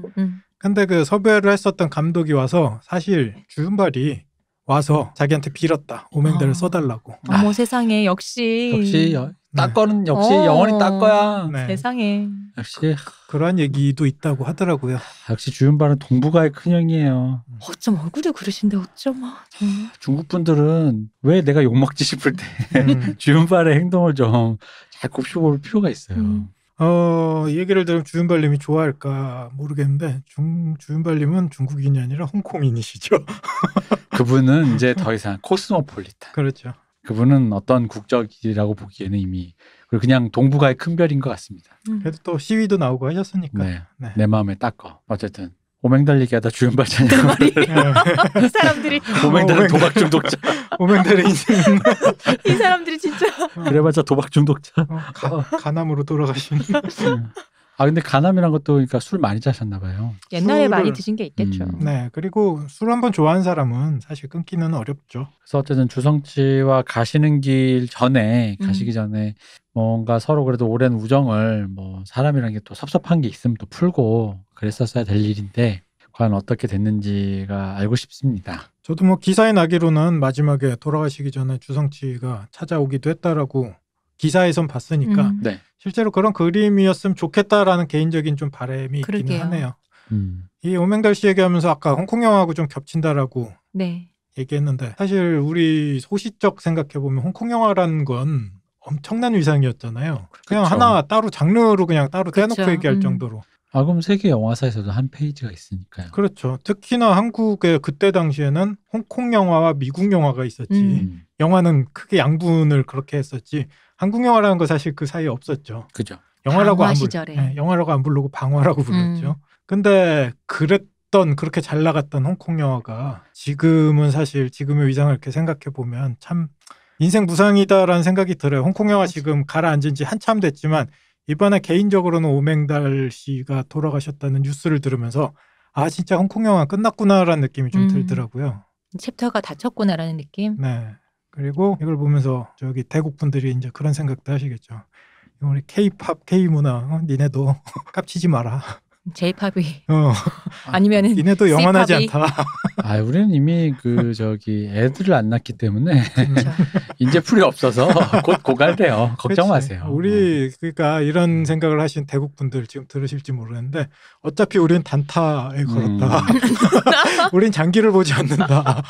근데 그 섭외를 했었던 감독이 와서 사실 주윤발이 와서 자기한테 빌었다. 오맹달을 써달라고. 어머 세상에 역시 딱 거는 역시 영원히 딱 거야. 네. 세상에 역시 그러한 얘기도 있다고 하더라고요. 역시 주윤발은 동북아의 큰형이에요. 어쩜 얼굴이 그러신데 어쩜 중국 분들은 왜 내가 욕먹지 싶을 때 주윤발의 행동을 좀 잘 곱씹어볼 필요가 있어요. 이 얘기를 들으면 주윤발님이 좋아할까 모르겠는데 주윤발님은 중국인이 아니라 홍콩인이시죠. 그분은 이제 더 이상 코스모폴리탄. 그렇죠. 그분은 어떤 국적이라고 보기에는 이미 그냥 동북아의 큰 별인 것 같습니다. 그래도 또 시위도 나오고 하셨으니까. 네. 내 마음에 닦어. 어쨌든 오맹달 얘기하다 주윤발 찬양. 이 사람들이 오맹달은 도박 중독자. 오맹달의 인생은 이 사람들이 진짜 그래봤자 도박 중독자. 간암으로 돌아가시는. 아 근데 간암이란 것도 그러니까 술 많이 자셨나 봐요. 옛날에 많이 드신 게 있겠죠. 네. 그리고 술 한번 좋아하는 사람은 사실 끊기는 어렵죠. 그래서 어쨌든 주성치와 가시는 길 전에 가시기 전에 뭔가 서로 그래도 오랜 우정을 뭐 사람이란 게 또 섭섭한 게 있으면 또 풀고 그랬었어야 될 일인데 과연 어떻게 됐는지가 알고 싶습니다. 저도 뭐 기사에 나기로는 마지막에 돌아가시기 전에 주성치가 찾아오기도 했다라고 기사에선 봤으니까 네. 실제로 그런 그림이었으면 좋겠다라는 개인적인 좀 바람이 있기는 하네요. 이 오맹달 씨 얘기하면서 아까 홍콩 영화하고 좀 겹친다라고 얘기했는데 사실 우리 소시적 생각해보면 홍콩 영화라는 건 엄청난 위상이었잖아요. 그냥 하나 따로 장르로 그냥 따로 떼놓고 얘기할 정도로. 아 그럼 세계 영화사에서도 한 페이지가 있으니까요. 그렇죠. 특히나 한국의 그때 당시에는 홍콩 영화와 미국 영화가 있었지. 영화는 크게 양분을 그렇게 했었지. 한국 영화라는 거 사실 그 사이에 없었죠. 그죠. 영화라고 안 부르고 방화라고 불렀죠. 근데 그렇게 잘 나갔던 홍콩 영화가 지금은 사실 지금의 위상을 이렇게 생각해 보면 참 인생 무상이다라는 생각이 들어요. 홍콩 영화 지금 가라앉은 지 한참 됐지만 이번에 개인적으로는 오맹달 씨가 돌아가셨다는 뉴스를 들으면서 아 진짜 홍콩 영화 끝났구나라는 느낌이 좀 들더라고요. 챕터가 닫혔구나라는 느낌. 네. 그리고 이걸 보면서 저기 대국 분들이 이제 그런 생각도 하시겠죠. 우리 K-팝, K-문화 니네도 깝치지 마라. J-팝이 아니면은 니네도 영원하지 않다. 아, 우리는 이미 애들을 안 낳기 때문에 인재풀이 없어서 곧 고갈돼요. 걱정 마세요. 우리 그러니까 이런 생각을 하신 대국 분들 지금 들으실지 모르는데 어차피 우리는 단타에 걸었다. 우린 장기를 보지 않는다.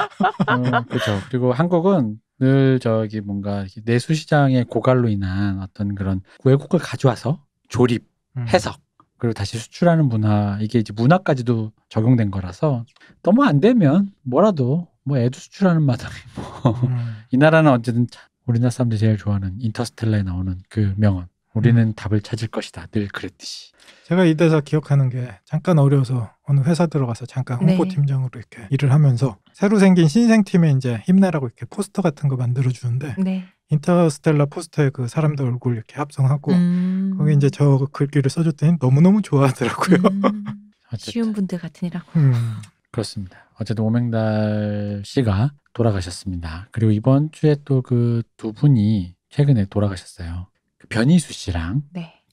그렇죠. 그리고 한국은 늘 뭔가 내수 시장의 고갈로 인한 어떤 그런 외국을 가져와서 조립, 해석 그리고 다시 수출하는 문화 이게 이제 문화까지도 적용된 거라서 너무 안 되면 뭐라도 뭐 애도 수출하는 마당에 이 나라는 어쨌든 우리나라 사람들이 제일 좋아하는 인터스텔라에 나오는 그 명언 우리는 답을 찾을 것이다 늘 그랬듯이. 제가 이 대사 기억하는 게 잠깐 어려워서 어느 회사 들어가서 잠깐 홍보팀장으로 이렇게 일을 하면서 새로 생긴 신생팀에 이제 힘내라고 이렇게 포스터 같은 거 만들어주는데 인터스텔라 포스터에 그 사람들 얼굴 이렇게 합성하고 거기 이제 저 글귀를 써줬더니 너무너무 좋아하더라고요. 쉬운 분들 같으니라고. 그렇습니다. 어쨌든 오맹달 씨가 돌아가셨습니다. 그리고 이번 주에 또 그 두 분이 최근에 돌아가셨어요. 변희수 씨랑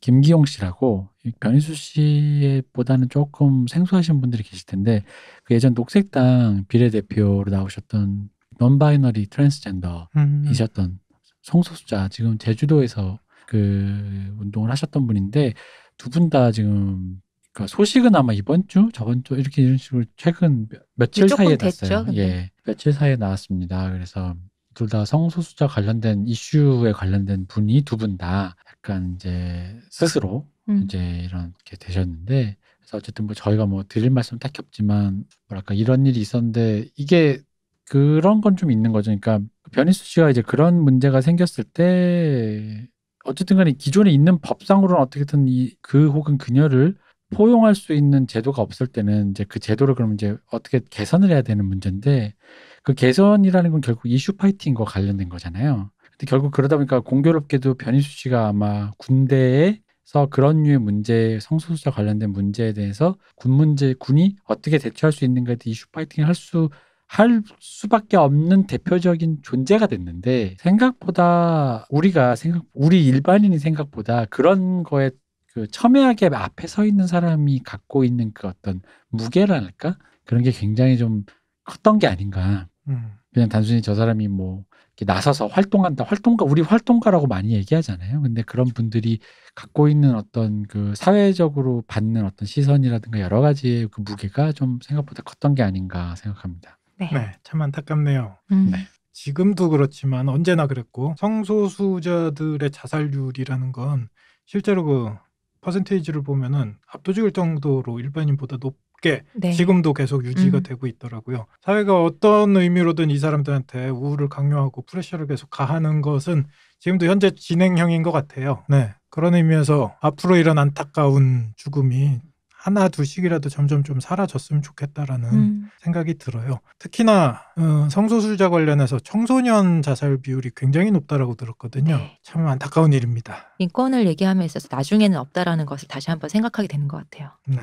김기용 씨라고 변희수 씨보다는 조금 생소하신 분들이 계실 텐데 그 예전 녹색당 비례대표로 나오셨던 non-binary 트랜스젠더이셨던 성소수자 지금 제주도에서 그 운동을 하셨던 분인데 두 분 다 지금 그러니까 소식은 아마 이번 주 저번 주 이런 식으로 최근 며칠 사이에 났어요. 예, 며칠 사이에 나왔습니다. 그래서 둘 다 성소수자 관련된 이슈에 관련된 분이 두 분 다 약간 이제 스스로 이제 이렇게 되셨는데, 그래서 어쨌든 뭐 저희가 뭐 드릴 말씀 딱히 없지만 뭐랄까 이런 일이 있었는데 이게 그런 건 좀 있는 거죠. 그러니까 변희수 씨가 이제 그런 문제가 생겼을 때 어쨌든 간에 기존에 있는 법상으로는 어떻게든 그 혹은 그녀를 포용할 수 있는 제도가 없을 때는 이제 그 제도를 그럼 이제 어떻게 개선을 해야 되는 문제인데, 그 개선이라는 건 결국 이슈 파이팅과 관련된 거잖아요. 근데 결국 그러다 보니까 공교롭게도 변희수 씨가 아마 군대에서 그런 류의 문제, 성소수자 관련된 문제에 대해서 군이 어떻게 대처할 수 있는가에 대해 이슈 파이팅을 할 수밖에 없는 대표적인 존재가 됐는데, 생각보다 우리 일반인이 생각보다 그런 거에 그 첨예하게 앞에 서 있는 사람이 갖고 있는 그 어떤 무게랄까? 그런 게 굉장히 좀 컸던 게 아닌가. 그냥 단순히 저 사람이 뭐 이렇게 나서서 활동한다. 우리 활동가라고 많이 얘기하잖아요. 근데 그런 분들이 갖고 있는 어떤 그 사회적으로 받는 어떤 시선이라든가 여러 가지의 그 무게가 좀 생각보다 컸던 게 아닌가 생각합니다. 네, 참 안타깝네요. 네. 지금도 그렇지만 언제나 그랬고, 성소수자들의 자살률이라는 건 실제로 그 퍼센테이지를 보면은 압도적일 정도로 일반인보다 높게 지금도 계속 유지가 되고 있더라고요. 사회가 어떤 의미로든 이 사람들한테 우울을 강요하고 프레셔를 계속 가하는 것은 지금도 현재 진행형인 것 같아요. 네, 그런 의미에서 앞으로 이런 안타까운 죽음이 하나 둘씩이라도 점점 좀 사라졌으면 좋겠다라는 생각이 들어요. 특히나 성소수자 관련해서 청소년 자살 비율이 굉장히 높다라고 들었거든요. 네. 참 안타까운 일입니다. 인권을 얘기함에 있어서 나중에는 없다라는 것을 다시 한번 생각하게 되는 것 같아요. 네.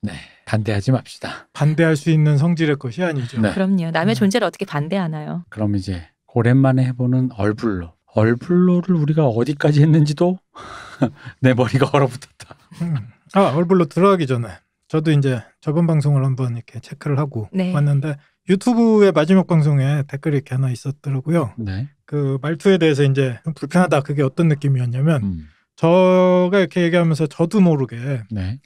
네. 반대하지 맙시다. 반대할 수 있는 성질의 것이 아니죠. 네. 그럼요. 남의 존재를 어떻게 반대하나요? 그럼 이제 오랜만에 해보는 얼블로를 우리가 어디까지 했는지도 내 머리가 얼어붙었다. 얼블로 들어가기 전에 저도 이제 저번 방송을 한번 이렇게 체크를 하고 왔는데, 유튜브의 마지막 방송에 댓글이 이렇게 하나 있었더라고요. 네. 그 말투에 대해서 이제 좀 불편하다. 그게 어떤 느낌이었냐면 저가 이렇게 얘기하면서 저도 모르게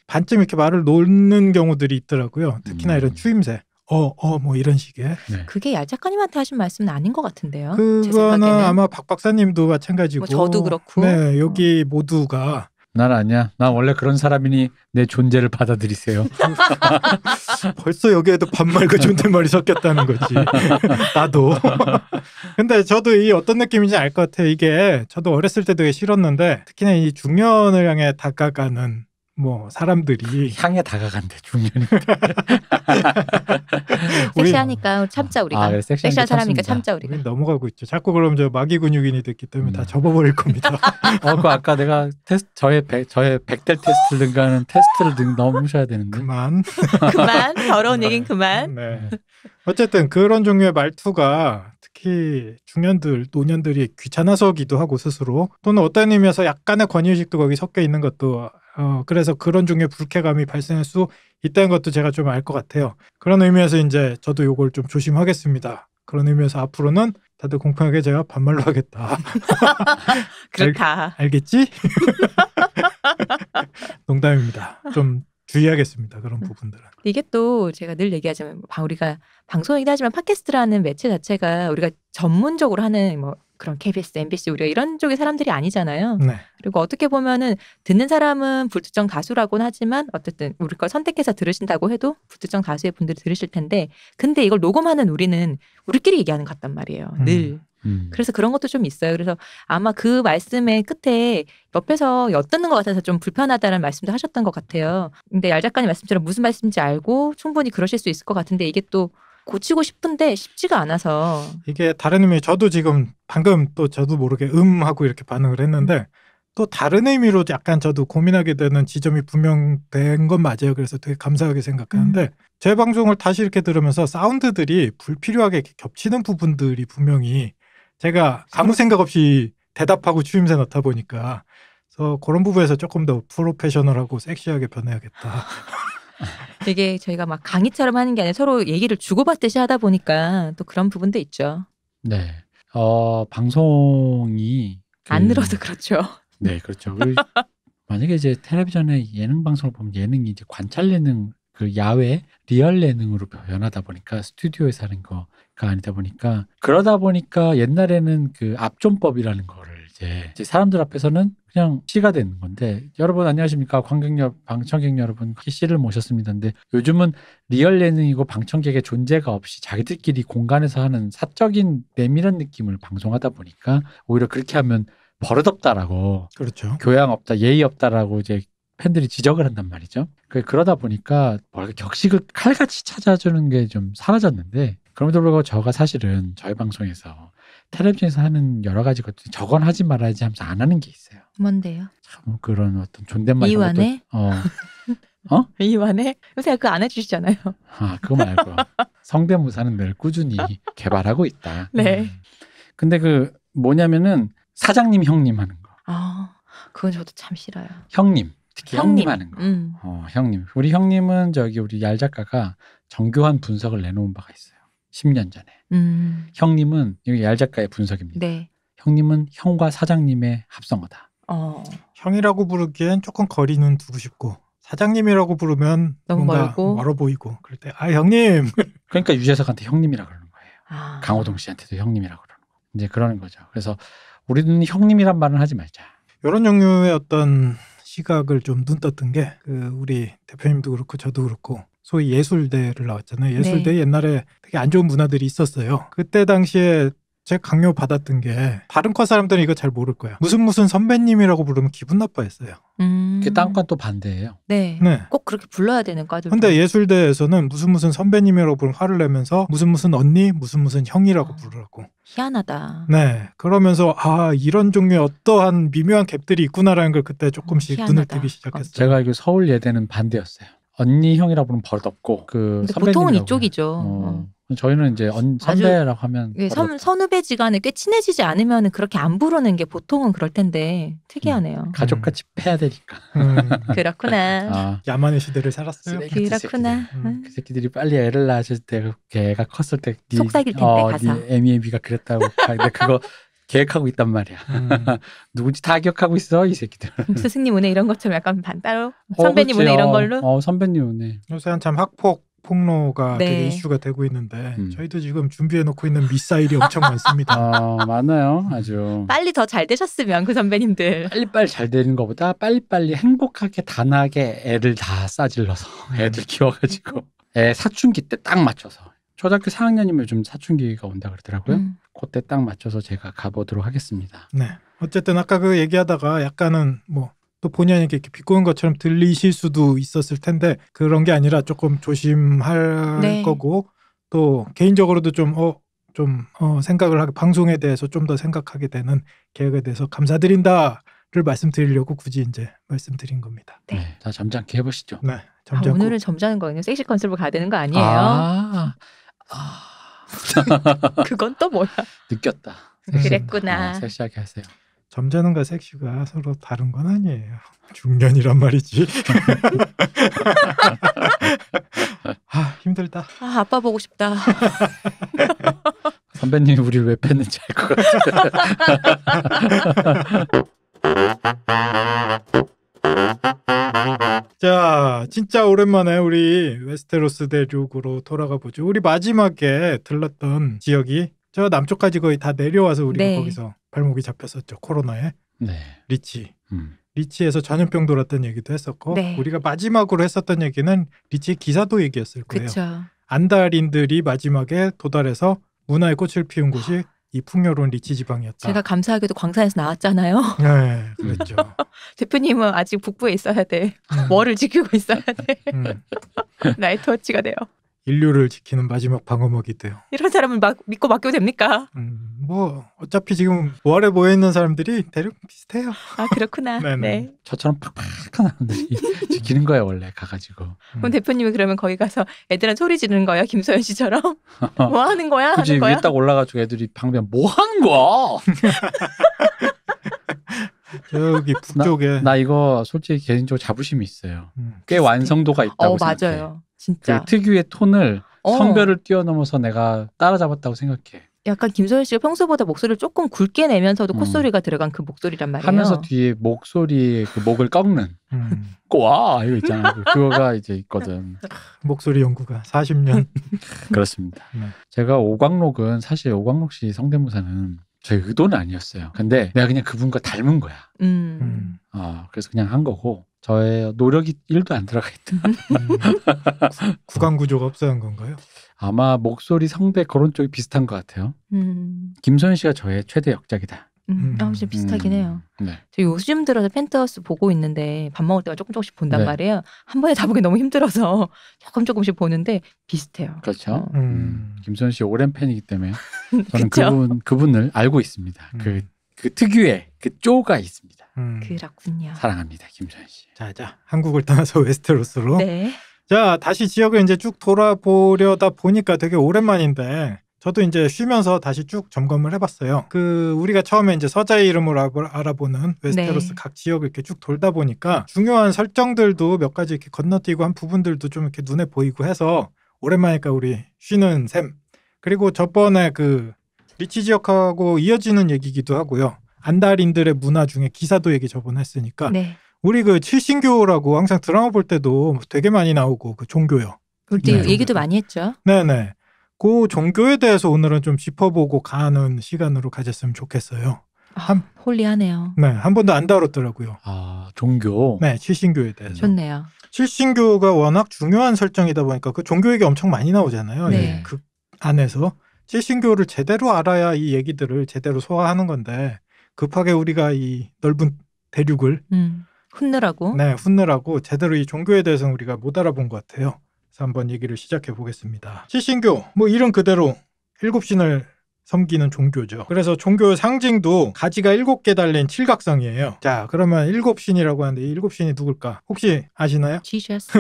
반쯤 이렇게 말을 놓는 경우들이 있더라고요. 특히나 이런 추임새. 뭐 이런 식의. 그게 얄 작가님한테 하신 말씀은 아닌 것 같은데요. 그거는 아마 박 박사님도 마찬가지고. 뭐 저도 그렇고. 네, 여기 모두가. 난 아니야. 난 원래 그런 사람이니 내 존재를 받아들이세요. 벌써 여기에도 반말과 존댓말이 섞였다는 거지. 나도. 근데 저도 이 어떤 느낌인지 알 것 같아요. 이게 저도 어렸을 때 되게 싫었는데, 특히나 이 중년을 향해 다가가는 뭐 사람들이 향해 다가간대 중년이. 섹시하니까 참자 우리가. 그래, 섹시한 사람이니까 참자 우리가. 우린 넘어가고 있죠. 자꾸 그럼 저 마귀 근육인이 됐기 때문에 다 접어버릴 겁니다. 그 아까 내가 저의 백델 테스트를 능가하는 테스트를 넘으셔야 되는데. 그만. 더러운 얘긴 그만. 네. 어쨌든 그런 종류의 말투가 특히 중년들, 노년들이 귀찮아서기도 하고 스스로, 또는 어떤 의미에서 약간의 권위의식도 거기 섞여 있는 것도 그래서 그런 종류의 불쾌감이 발생할 수 있다는 것도 제가 좀 알 것 같아요. 그런 의미에서 이제 저도 요걸 좀 조심하겠습니다. 그런 의미에서 앞으로는 다들 공평하게 제가 반말로 하겠다. 그렇다. 알겠지? 농담입니다. 좀 주의하겠습니다. 그런 부분들은. 이게 또 제가 늘 얘기하지만 우리가 방송이긴 하지만 팟캐스트라는 매체 자체가 우리가 전문적으로 하는 뭐 그런 KBS, MBC 우리가 이런 쪽의 사람들이 아니잖아요. 네. 그리고 어떻게 보면은 듣는 사람은 불특정 다수라고는 하지만 어쨌든 우리 걸 선택해서 들으신다고 해도 불특정 다수의 분들이 들으실 텐데, 근데 이걸 녹음하는 우리는 우리끼리 얘기하는 것 같단 말이에요. 늘. 그래서 그런 것도 좀 있어요. 그래서 아마 그 말씀의 끝에 옆에서 엿듣는 것 같아서 좀 불편하다는 말씀도 하셨던 것 같아요. 근데 얄 작가님 말씀처럼 무슨 말씀인지 알고 충분히 그러실 수 있을 것 같은데, 이게 또 고치고 싶은데 쉽지가 않아서. 이게 다른 의미, 저도 지금 방금 또 저도 모르게 하고 이렇게 반응을 했는데 또 다른 의미로 약간 저도 고민하게 되는 지점이 분명된 건 맞아요. 그래서 되게 감사하게 생각하는데 제 방송을 다시 이렇게 들으면서 사운드들이 불필요하게 이렇게 겹치는 부분들이 분명히 제가 아무 생각 없이 대답하고 추임새 넣다 보니까, 그래서 그런 부분에서 조금 더 프로페셔널하고 섹시하게 변해야겠다. 이게 저희가 막 강의처럼 하는 게 아니라 서로 얘기를 주고받듯이 하다 보니까 또 그런 부분도 있죠. 네. 방송이 안 늘어서 그렇죠. 네, 그렇죠. 만약에 이제 텔레비전에 예능 방송을 보면 예능이 이제 관찰 예능, 그 야외 리얼 예능으로 변하다 보니까 스튜디오에서 하는 거가 아니다 보니까, 그러다 보니까 옛날에는 그 압존법이라는 거를 이제 사람들 앞에서는 그냥 씨가 되는 건데 여러분 안녕하십니까 방청객 여러분 씨를 모셨습니다. 근데 요즘은 리얼 예능이고 방청객의 존재가 없이 자기들끼리 공간에서 하는 사적인 내밀한 느낌을 방송하다 보니까 오히려 그렇게 하면 버릇없다라고 그렇죠. 교양 없다 예의 없다라고 이제 팬들이 지적을 한단 말이죠. 그러다 보니까 격식을 칼같이 찾아주는 게 좀 사라졌는데 그럼에도 불구하고 저가 사실은 저희 방송에서 텔레비전에서 하는 여러 가지 것들 저건 하지 말아야지 하면서 안 하는 게 있어요. 뭔데요? 참 그런 어떤 존댓말 이완해? 이완해? 요새 그거 안 해주시잖아요. 그거 말고 성대모사는 늘 꾸준히 개발하고 있다. 네. 근데 뭐냐면은 사장님 형님 하는 거. 그건 저도 참 싫어요. 형님. 특히 형님 하는 거. 형님. 우리 형님은 우리 얄 작가가 정교한 분석을 내놓은 바가 있어요. 10년 전에. 형님은 여기 얄 작가의 분석입니다. 네. 형님은 형과 사장님의 합성어다. 형이라고 부르기엔 조금 거리는 두고 싶고 사장님이라고 부르면 너무 뭔가 멀어 보이고 그럴 때 형님. 그러니까 유재석한테 형님이라 그러는 거예요. 강호동 씨한테도 형님이라고 그러는 거. 이제 그러는 거죠. 그래서 우리는 형님이란 말은 하지 말자. 이런 종류의 어떤 시각을 좀 눈 떴던 게 우리 대표님도 그렇고 저도 그렇고 소위 예술대를 나왔잖아요. 예술대 네. 옛날에 되게 안 좋은 문화들이 있었어요. 그때 당시에 제가 강요 받았던 게 다른 과 사람들은 이거 잘 모를 거야. 무슨 선배님이라고 부르면 기분 나빠했어요. 그게 딴 과 또 반대예요. 네. 꼭 그렇게 불러야 되는 과들. 근데 예술대에서는 무슨 선배님이라고 부르면 화를 내면서 무슨 언니, 무슨 형이라고 부르라고. 희한하다. 네. 그러면서 이런 종류의 어떠한 미묘한 갭들이 있구나라는 걸 그때 조금씩 눈을 뜨기 시작했어요. 제가 알기로 서울 예대는 반대였어요. 언니 형이라고 부르면 버릇없고 보통은 이쪽이죠. 저희는 이제 선배라고 하면 선후배지간에 꽤 친해지지 않으면 그렇게 안 부르는 게 보통은 그럴 텐데 특이하네요. 가족같이 패야 되니까. 그렇구나. 야만의 시대를 살았어요. 그렇구나. 그 새끼들이 빨리 애를 낳았을 때 걔가 컸을 때 속삭일 텐데 가사. 애미애비가 그랬다고. 근데 그거 계획하고 있단 말이야. 누군지 다 기억하고 있어 이 새끼들. 스승님 은혜 이런 것처럼 약간 반따로 선배님 은혜 이런 걸로. 선배님 은혜. 요새 한참 학폭 폭로가 되게 이슈가 되고 있는데 저희도 지금 준비해놓고 있는 미사일이 엄청 많습니다. 많아요. 아주. 빨리 더 잘 되셨으면 그 선배님들. 빨리 잘 되는 것보다 빨리빨리 행복하게 단아하게 애를 다 싸질러서 애들 키워가지고 애 사춘기 때 딱 맞춰서 초등학교 4학년이면 요즘 사춘기가 온다 그러더라고요. 그때 딱 맞춰서 제가 가보도록 하겠습니다. 네. 어쨌든 아까 그 얘기하다가 약간은 또 본의 아니게 이렇게 비꼬는 것처럼 들리실 수도 있었을 텐데 그런 게 아니라 조금 조심할 거고 또 개인적으로도 좀 생각을 하게 방송에 대해서 좀 더 생각하게 되는 계획에 대해서 감사드린다를 말씀드리려고 굳이 이제 말씀드린 겁니다. 네. 자 점잖게 해보시죠. 네. 점잖고. 오늘은 점잖은 거군요. 섹시 컨셉으로 가야 되는 거 아니에요? 그건 또 뭐야? 느꼈다. 그랬구나. 섹시하게 하세요. 점잖은과 섹시가 서로 다른 건 아니에요. 중년이란 말이지. 힘들다. 아빠 보고 싶다. 선배님이 우리를 왜 뺐는지 알 것 같아. 자, 진짜 오랜만에 우리 웨스테로스 대륙으로 돌아가 보죠. 우리 마지막에 들렀던 지역이 저 남쪽까지 거의 다 내려와서 우리가 거기서 발목이 잡혔었죠. 코로나에. 네. 리치. 리치에서 전염병 돌았던 얘기도 했었고 우리가 마지막으로 했었던 얘기는 리치 기사도 얘기였을 거예요. 그쵸. 안달인들이 마지막에 도달해서 문화의 꽃을 피운 곳이 이 풍요로운 리치 지방이었다. 제가 감사하게도 광산에서 나왔잖아요. 네, 그랬죠. 대표님은 아직 북부에 있어야 돼. 월을 지키고 있어야 돼. 나의 터치가 돼요. 인류를 지키는 마지막 방어막이 돼요. 이런 사람을 믿고 맡겨도 됩니까? 어차피 지금 부활에 모여있는 사람들이 대륙 비슷해요. 그렇구나. 네. 저처럼 팍팍한 사람들이 지키는 거예요 원래 가가지고. 그럼 대표님이 그러면 거기 가서 애들한테 소리 지르는 거야 김소연 씨처럼? 뭐 하는 거야? 그치, 하는 거야? 위에 딱 올라가지고 애들이 방금 뭐 하는 거야? 저기 북쪽에 나 이거 솔직히 개인적으로 자부심이 있어요. 꽤 완성도가 있다고 생각해. 맞아요. 진짜. 그 특유의 톤을 성별을 뛰어넘어서 내가 따라잡았다고 생각해. 약간 김소연 씨가 평소보다 목소리를 조금 굵게 내면서도 콧소리가 들어간 그 목소리란 말이에요. 하면서 뒤에 목소리에 그 목을 꺾는 꼬아 이거 있잖아요. 그거가 이제 있거든. 목소리 연구가 40년. 그렇습니다. 제가 오광록은 사실 오광록 씨 성대모사는 저희 의도는 아니었어요. 근데 내가 그냥 그분과 닮은 거야. 그래서 그냥 한 거고 저의 노력이 1도 안 들어가 있다. 구강 구조가 없어한 건가요? 아마 목소리, 성대 그런 쪽이 비슷한 것 같아요. 김소연 씨가 저의 최대 역작이다. 진짜 비슷하긴 해요. 네. 저 요즘 들어서 펜트하우스 보고 있는데 밥 먹을 때마다 조금씩 본단 네. 말이에요. 한 번에 다 보기 너무 힘들어서 조금씩 보는데 비슷해요. 그렇죠. 김소연 씨 오랜 팬이기 때문에 저는 그쵸? 그분을 알고 있습니다. 그 특유의 그 쪼가 있습니다. 그렇군요. 사랑합니다, 김소연 씨. 자, 한국을 떠나서 웨스테로스로. 네. 자, 다시 지역을 이제 쭉 돌아보려다 보니까 되게 오랜만인데 저도 이제 쉬면서 다시 쭉 점검을 해봤어요. 우리가 처음에 이제 서자의 이름으로 알아보는 웨스테로스 네. 각 지역을 이렇게 쭉 돌다 보니까 중요한 설정들도 몇 가지 이렇게 건너뛰고 한 부분들도 좀 이렇게 눈에 보이고 해서 오랜만이니까 우리 쉬는 셈. 그리고 저번에 리치 지역하고 이어지는 얘기기도 하고요. 안달인들의 문화 중에 기사도 얘기 저번에 했으니까 네. 우리 칠신교라고 항상 드라마 볼 때도 되게 많이 나오고 종교요. 우리 네. 얘기도 많이 했죠. 네네. 그 종교에 대해서 오늘은 좀 짚어보고 가는 시간으로 가졌으면 좋겠어요. 홀리하네요. 네, 한 번도 안 다뤘더라고요. 종교. 네, 칠신교에 대해서. 좋네요. 칠신교가 워낙 중요한 설정이다 보니까 그 종교 얘기 엄청 많이 나오잖아요. 네. 그 안에서 칠신교를 제대로 알아야 이 얘기들을 제대로 소화하는 건데 급하게 우리가 이 넓은 대륙을 훗느라고 제대로 이 종교에 대해서는 우리가 못 알아본 것 같아요. 그래서 한번 얘기를 시작해 보겠습니다. 칠신교, 이름 그대로 7신을 섬기는 종교죠. 그래서 종교 상징도 가지가 7개 달린 칠각성이에요. 자, 그러면 7신이라고 하는데 이 7신이 누굴까? 혹시 아시나요? 지저스,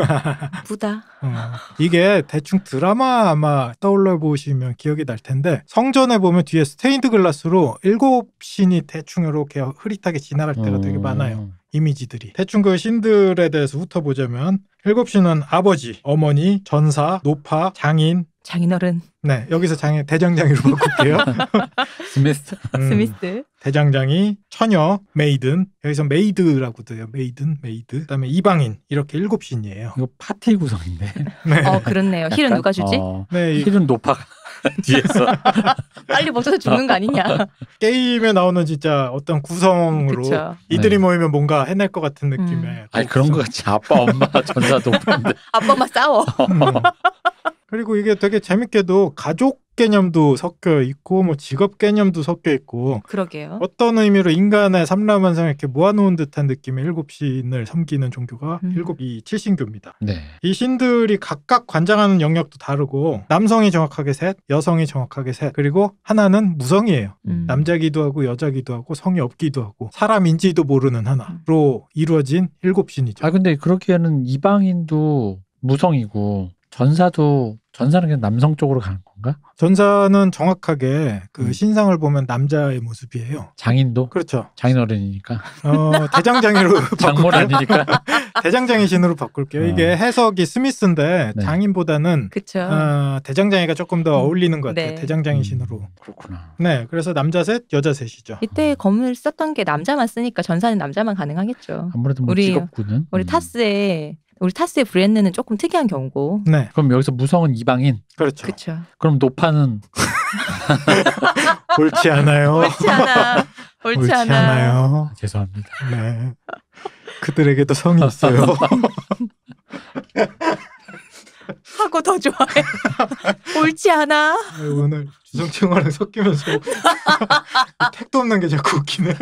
부다. 이게 대충 드라마 아마 떠올려 보시면 기억이 날 텐데 성전에 보면 뒤에 스테인드 글라스로 7신이 대충 이렇게 흐릿하게 지나갈 때가 되게 많아요. 이미지들이. 대충 그 신들에 대해서 훑어보자면 7신은 아버지, 어머니, 전사, 노파, 장인, 장인어른. 네, 여기서 대장장이로 바꿀게요. 스미스. 스미스. 대장장이, 처녀, 메이든. 여기서 메이드라고도 해요. 메이드. 그다음에 이방인. 이렇게 7신이에요. 이거 파티 구성인데. 네. 그렇네요. 힐은 누가 주지? 네, 힐은 노파가 뒤에서. 빨리 먹어서 죽는 거 아니냐. 게임에 나오는 진짜 어떤 구성으로 그쵸. 이들이 모이면 뭔가 해낼 것 같은 느낌의. 아니 그런 거 같지. 아빠, 엄마, 전사, 노파인데. 아빠 엄마 싸워. 그리고 이게 되게 재밌게도 가족 개념도 섞여 있고 직업 개념도 섞여 있고 그러게요. 어떤 의미로 인간의 삼라만상을 이렇게 모아놓은 듯한 느낌의 7신을 섬기는 종교가 이 칠신교입니다. 네. 이 신들이 각각 관장하는 영역도 다르고 남성이 정확하게 셋, 여성이 정확하게 셋, 그리고 하나는 무성이에요. 남자기도 하고 여자기도 하고 성이 없기도 하고 사람인지도 모르는 하나로 이루어진 7신이죠. 근데 그렇기에는 이방인도 무성이고 전사는 그냥 남성 쪽으로 가는 건가? 전사는 정확하게 신상을 보면 남자의 모습이에요. 장인도? 그렇죠. 장인어른이니까. 대장장이로 장모 아니니까. 대장장이 신으로 바꿀게요. 이게 해석이 스미스인데 네. 장인보다는 대장장이가 조금 더 어울리는 것 같아요. 네. 대장장이 신으로. 그렇구나. 네, 그래서 남자 셋, 여자 셋이죠. 이때 검을 썼던 게 남자만 쓰니까 전사는 남자만 가능하겠죠. 아무래도 직업군은. 우리 타스의 브랜드는 조금 특이한 경우고. 네. 그럼 여기서 무성은 이방인. 그렇죠. 그렇죠. 그럼 노파는 옳지 않아요. 옳지 않아요. 죄송합니다. 네. 그들에게도 성이 있어요. 하고 더 좋아해. 옳지 않아. 오늘 주성청아랑 섞이면서 택도 없는 게 자꾸 웃기네.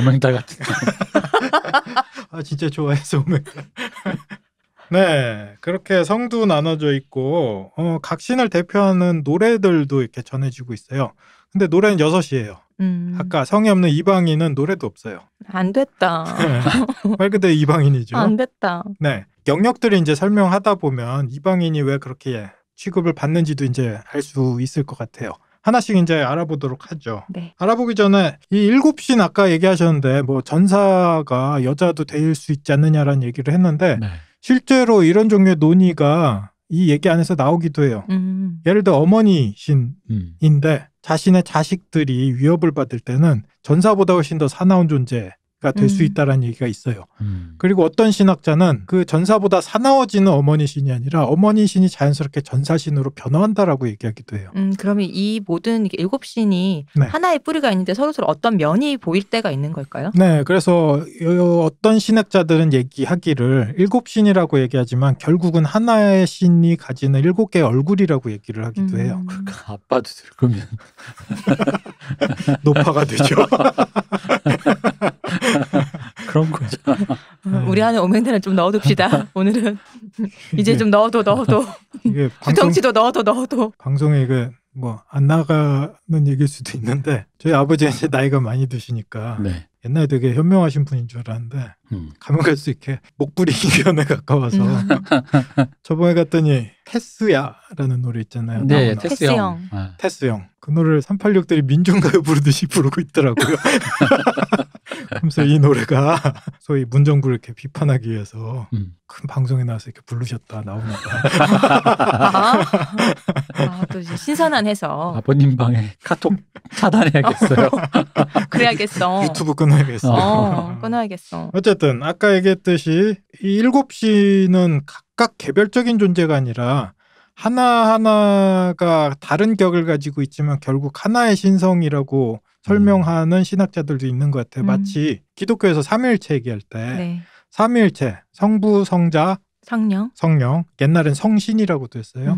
오맹달 같은. 진짜 좋아해서 오맹달. 네, 그렇게 성도 나눠져 있고 각 신을 대표하는 노래들도 이렇게 전해지고 있어요. 근데 노래는 6이에요. 아까 성이 없는 이방인은 노래도 없어요. 안 됐다. 말 그대로 이방인이죠. 안 됐다. 네, 영역들이 이제 설명하다 보면 이방인이 왜 그렇게 취급을 받는지도 이제 알 수 있을 것 같아요. 하나씩 이제 알아보도록 하죠. 네. 알아보기 전에 이 7신 아까 얘기하셨는데 전사가 여자도 될 수 있지 않느냐라는 얘기를 했는데 네. 실제로 이런 종류의 논의가 이 얘기 안에서 나오기도 해요. 예를 들어 어머니 신인데 자신의 자식들이 위협을 받을 때는 전사보다 훨씬 더 사나운 존재가 될 수 있다라는 얘기가 있어요. 그리고 어떤 신학자는 그 전사보다 사나워지는 어머니 신이 아니라 어머니 신이 자연스럽게 전사신으로 변화한다라고 얘기하기도 해요. 그러면 이 모든 7신이 네. 하나의 뿌리가 있는데 서로서로 어떤 면이 보일 때가 있는 걸까요? 네, 그래서 어떤 신학자들은 얘기하기를 7신이라고 얘기하지만 결국은 하나의 신이 가지는 7개의 얼굴이라고 얘기를 하기도 해요. 그러니까 아빠도 늙으면 노파가 되죠. 그런 거죠. 우리 안에 오맹단을 좀 넣어둡시다. 오늘은 이제 좀 넣어도 이게 주정치도 넣어도 방송에 이게 뭐 안 나가는 얘기일 수도 있는데 저희 아버지가 이제 나이가 많이 드시니까 네. 옛날에 되게 현명하신 분인 줄 알았는데 가면 갈수록 이렇게 목부리 이견에 가까워서 저번에 갔더니 테스야라는 노래 있잖아요. 네, 테스형. 테스형. 그 노래를 386들이 민중가요 부르듯이 부르고 있더라고요. 그래서 이 노래가 소위 문정부를 이렇게 비판하기 위해서 큰 방송에 나와서 이렇게 부르셨다 나오니까. 또 이제 신선한 해석. 아버님 방에 카톡 차단해야겠어요. 그래야겠어. 유튜브 끊어야겠어. 끊어야겠어. 어쨌든 아까 얘기했듯이 이 7시는 각각 개별적인 존재가 아니라 하나하나가 다른 격을 가지고 있지만 결국 하나의 신성이라고 설명하는 신학자들도 있는 것 같아요. 마치 기독교에서 삼위일체 얘기할 때 네. 삼위일체, 성부, 성자, 성령, 옛날엔 성신이라고도 했어요.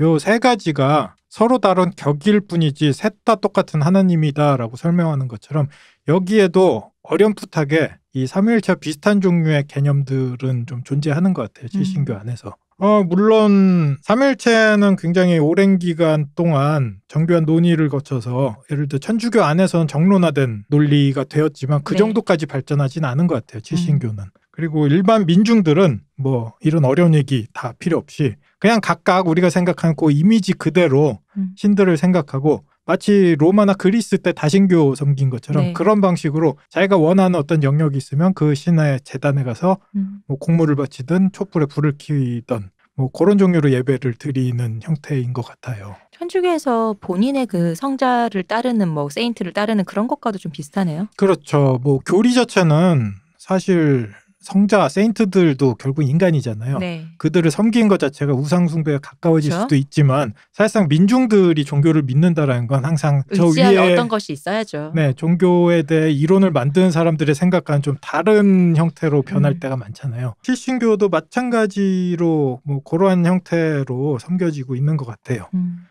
요 세 가지가 서로 다른 격일 뿐이지 셋 다 똑같은 하나님이다라고 설명하는 것처럼 여기에도 어렴풋하게 이 삼위일체와 비슷한 종류의 개념들은 좀 존재하는 것 같아요. 칠신교 안에서. 물론 삼위일체는 굉장히 오랜 기간 동안 정교한 논의를 거쳐서 예를 들어 천주교 안에서는 정론화된 논리가 되었지만 그 정도까지 발전하진 않은 것 같아요. 칠신교는. 그리고 일반 민중들은 뭐 이런 어려운 얘기 다 필요 없이 그냥 각각 우리가 생각하는 그 이미지 그대로 신들을 생각하고 마치 로마나 그리스 때 다신교 섬긴 것처럼 그런 방식으로 자기가 원하는 어떤 영역이 있으면 그 신의 제단에 가서 뭐 공물을 바치든 촛불에 불을 켜던 뭐 그런 종류로 예배를 드리는 형태인 것 같아요. 천주교에서 본인의 그 성자를 따르는 뭐 세인트를 따르는 그런 것과도 좀 비슷하네요. 그렇죠. 뭐 교리 자체는 사실 성자, 세인트들도 결국 인간이잖아요. 네. 그들을 섬기는 것 자체가 우상 숭배에 가까워질 그렇죠? 수도 있지만 사실상 민중들이 종교를 믿는다라는 건 항상 저 의지할 위에 어떤 것이 있어야죠. 네, 종교에 대해 이론을 만드는 사람들의 생각과는 좀 다른 형태로 변할 때가 많잖아요. 칠신교도 마찬가지로 뭐 그러한 형태로 섬겨지고 있는 것 같아요.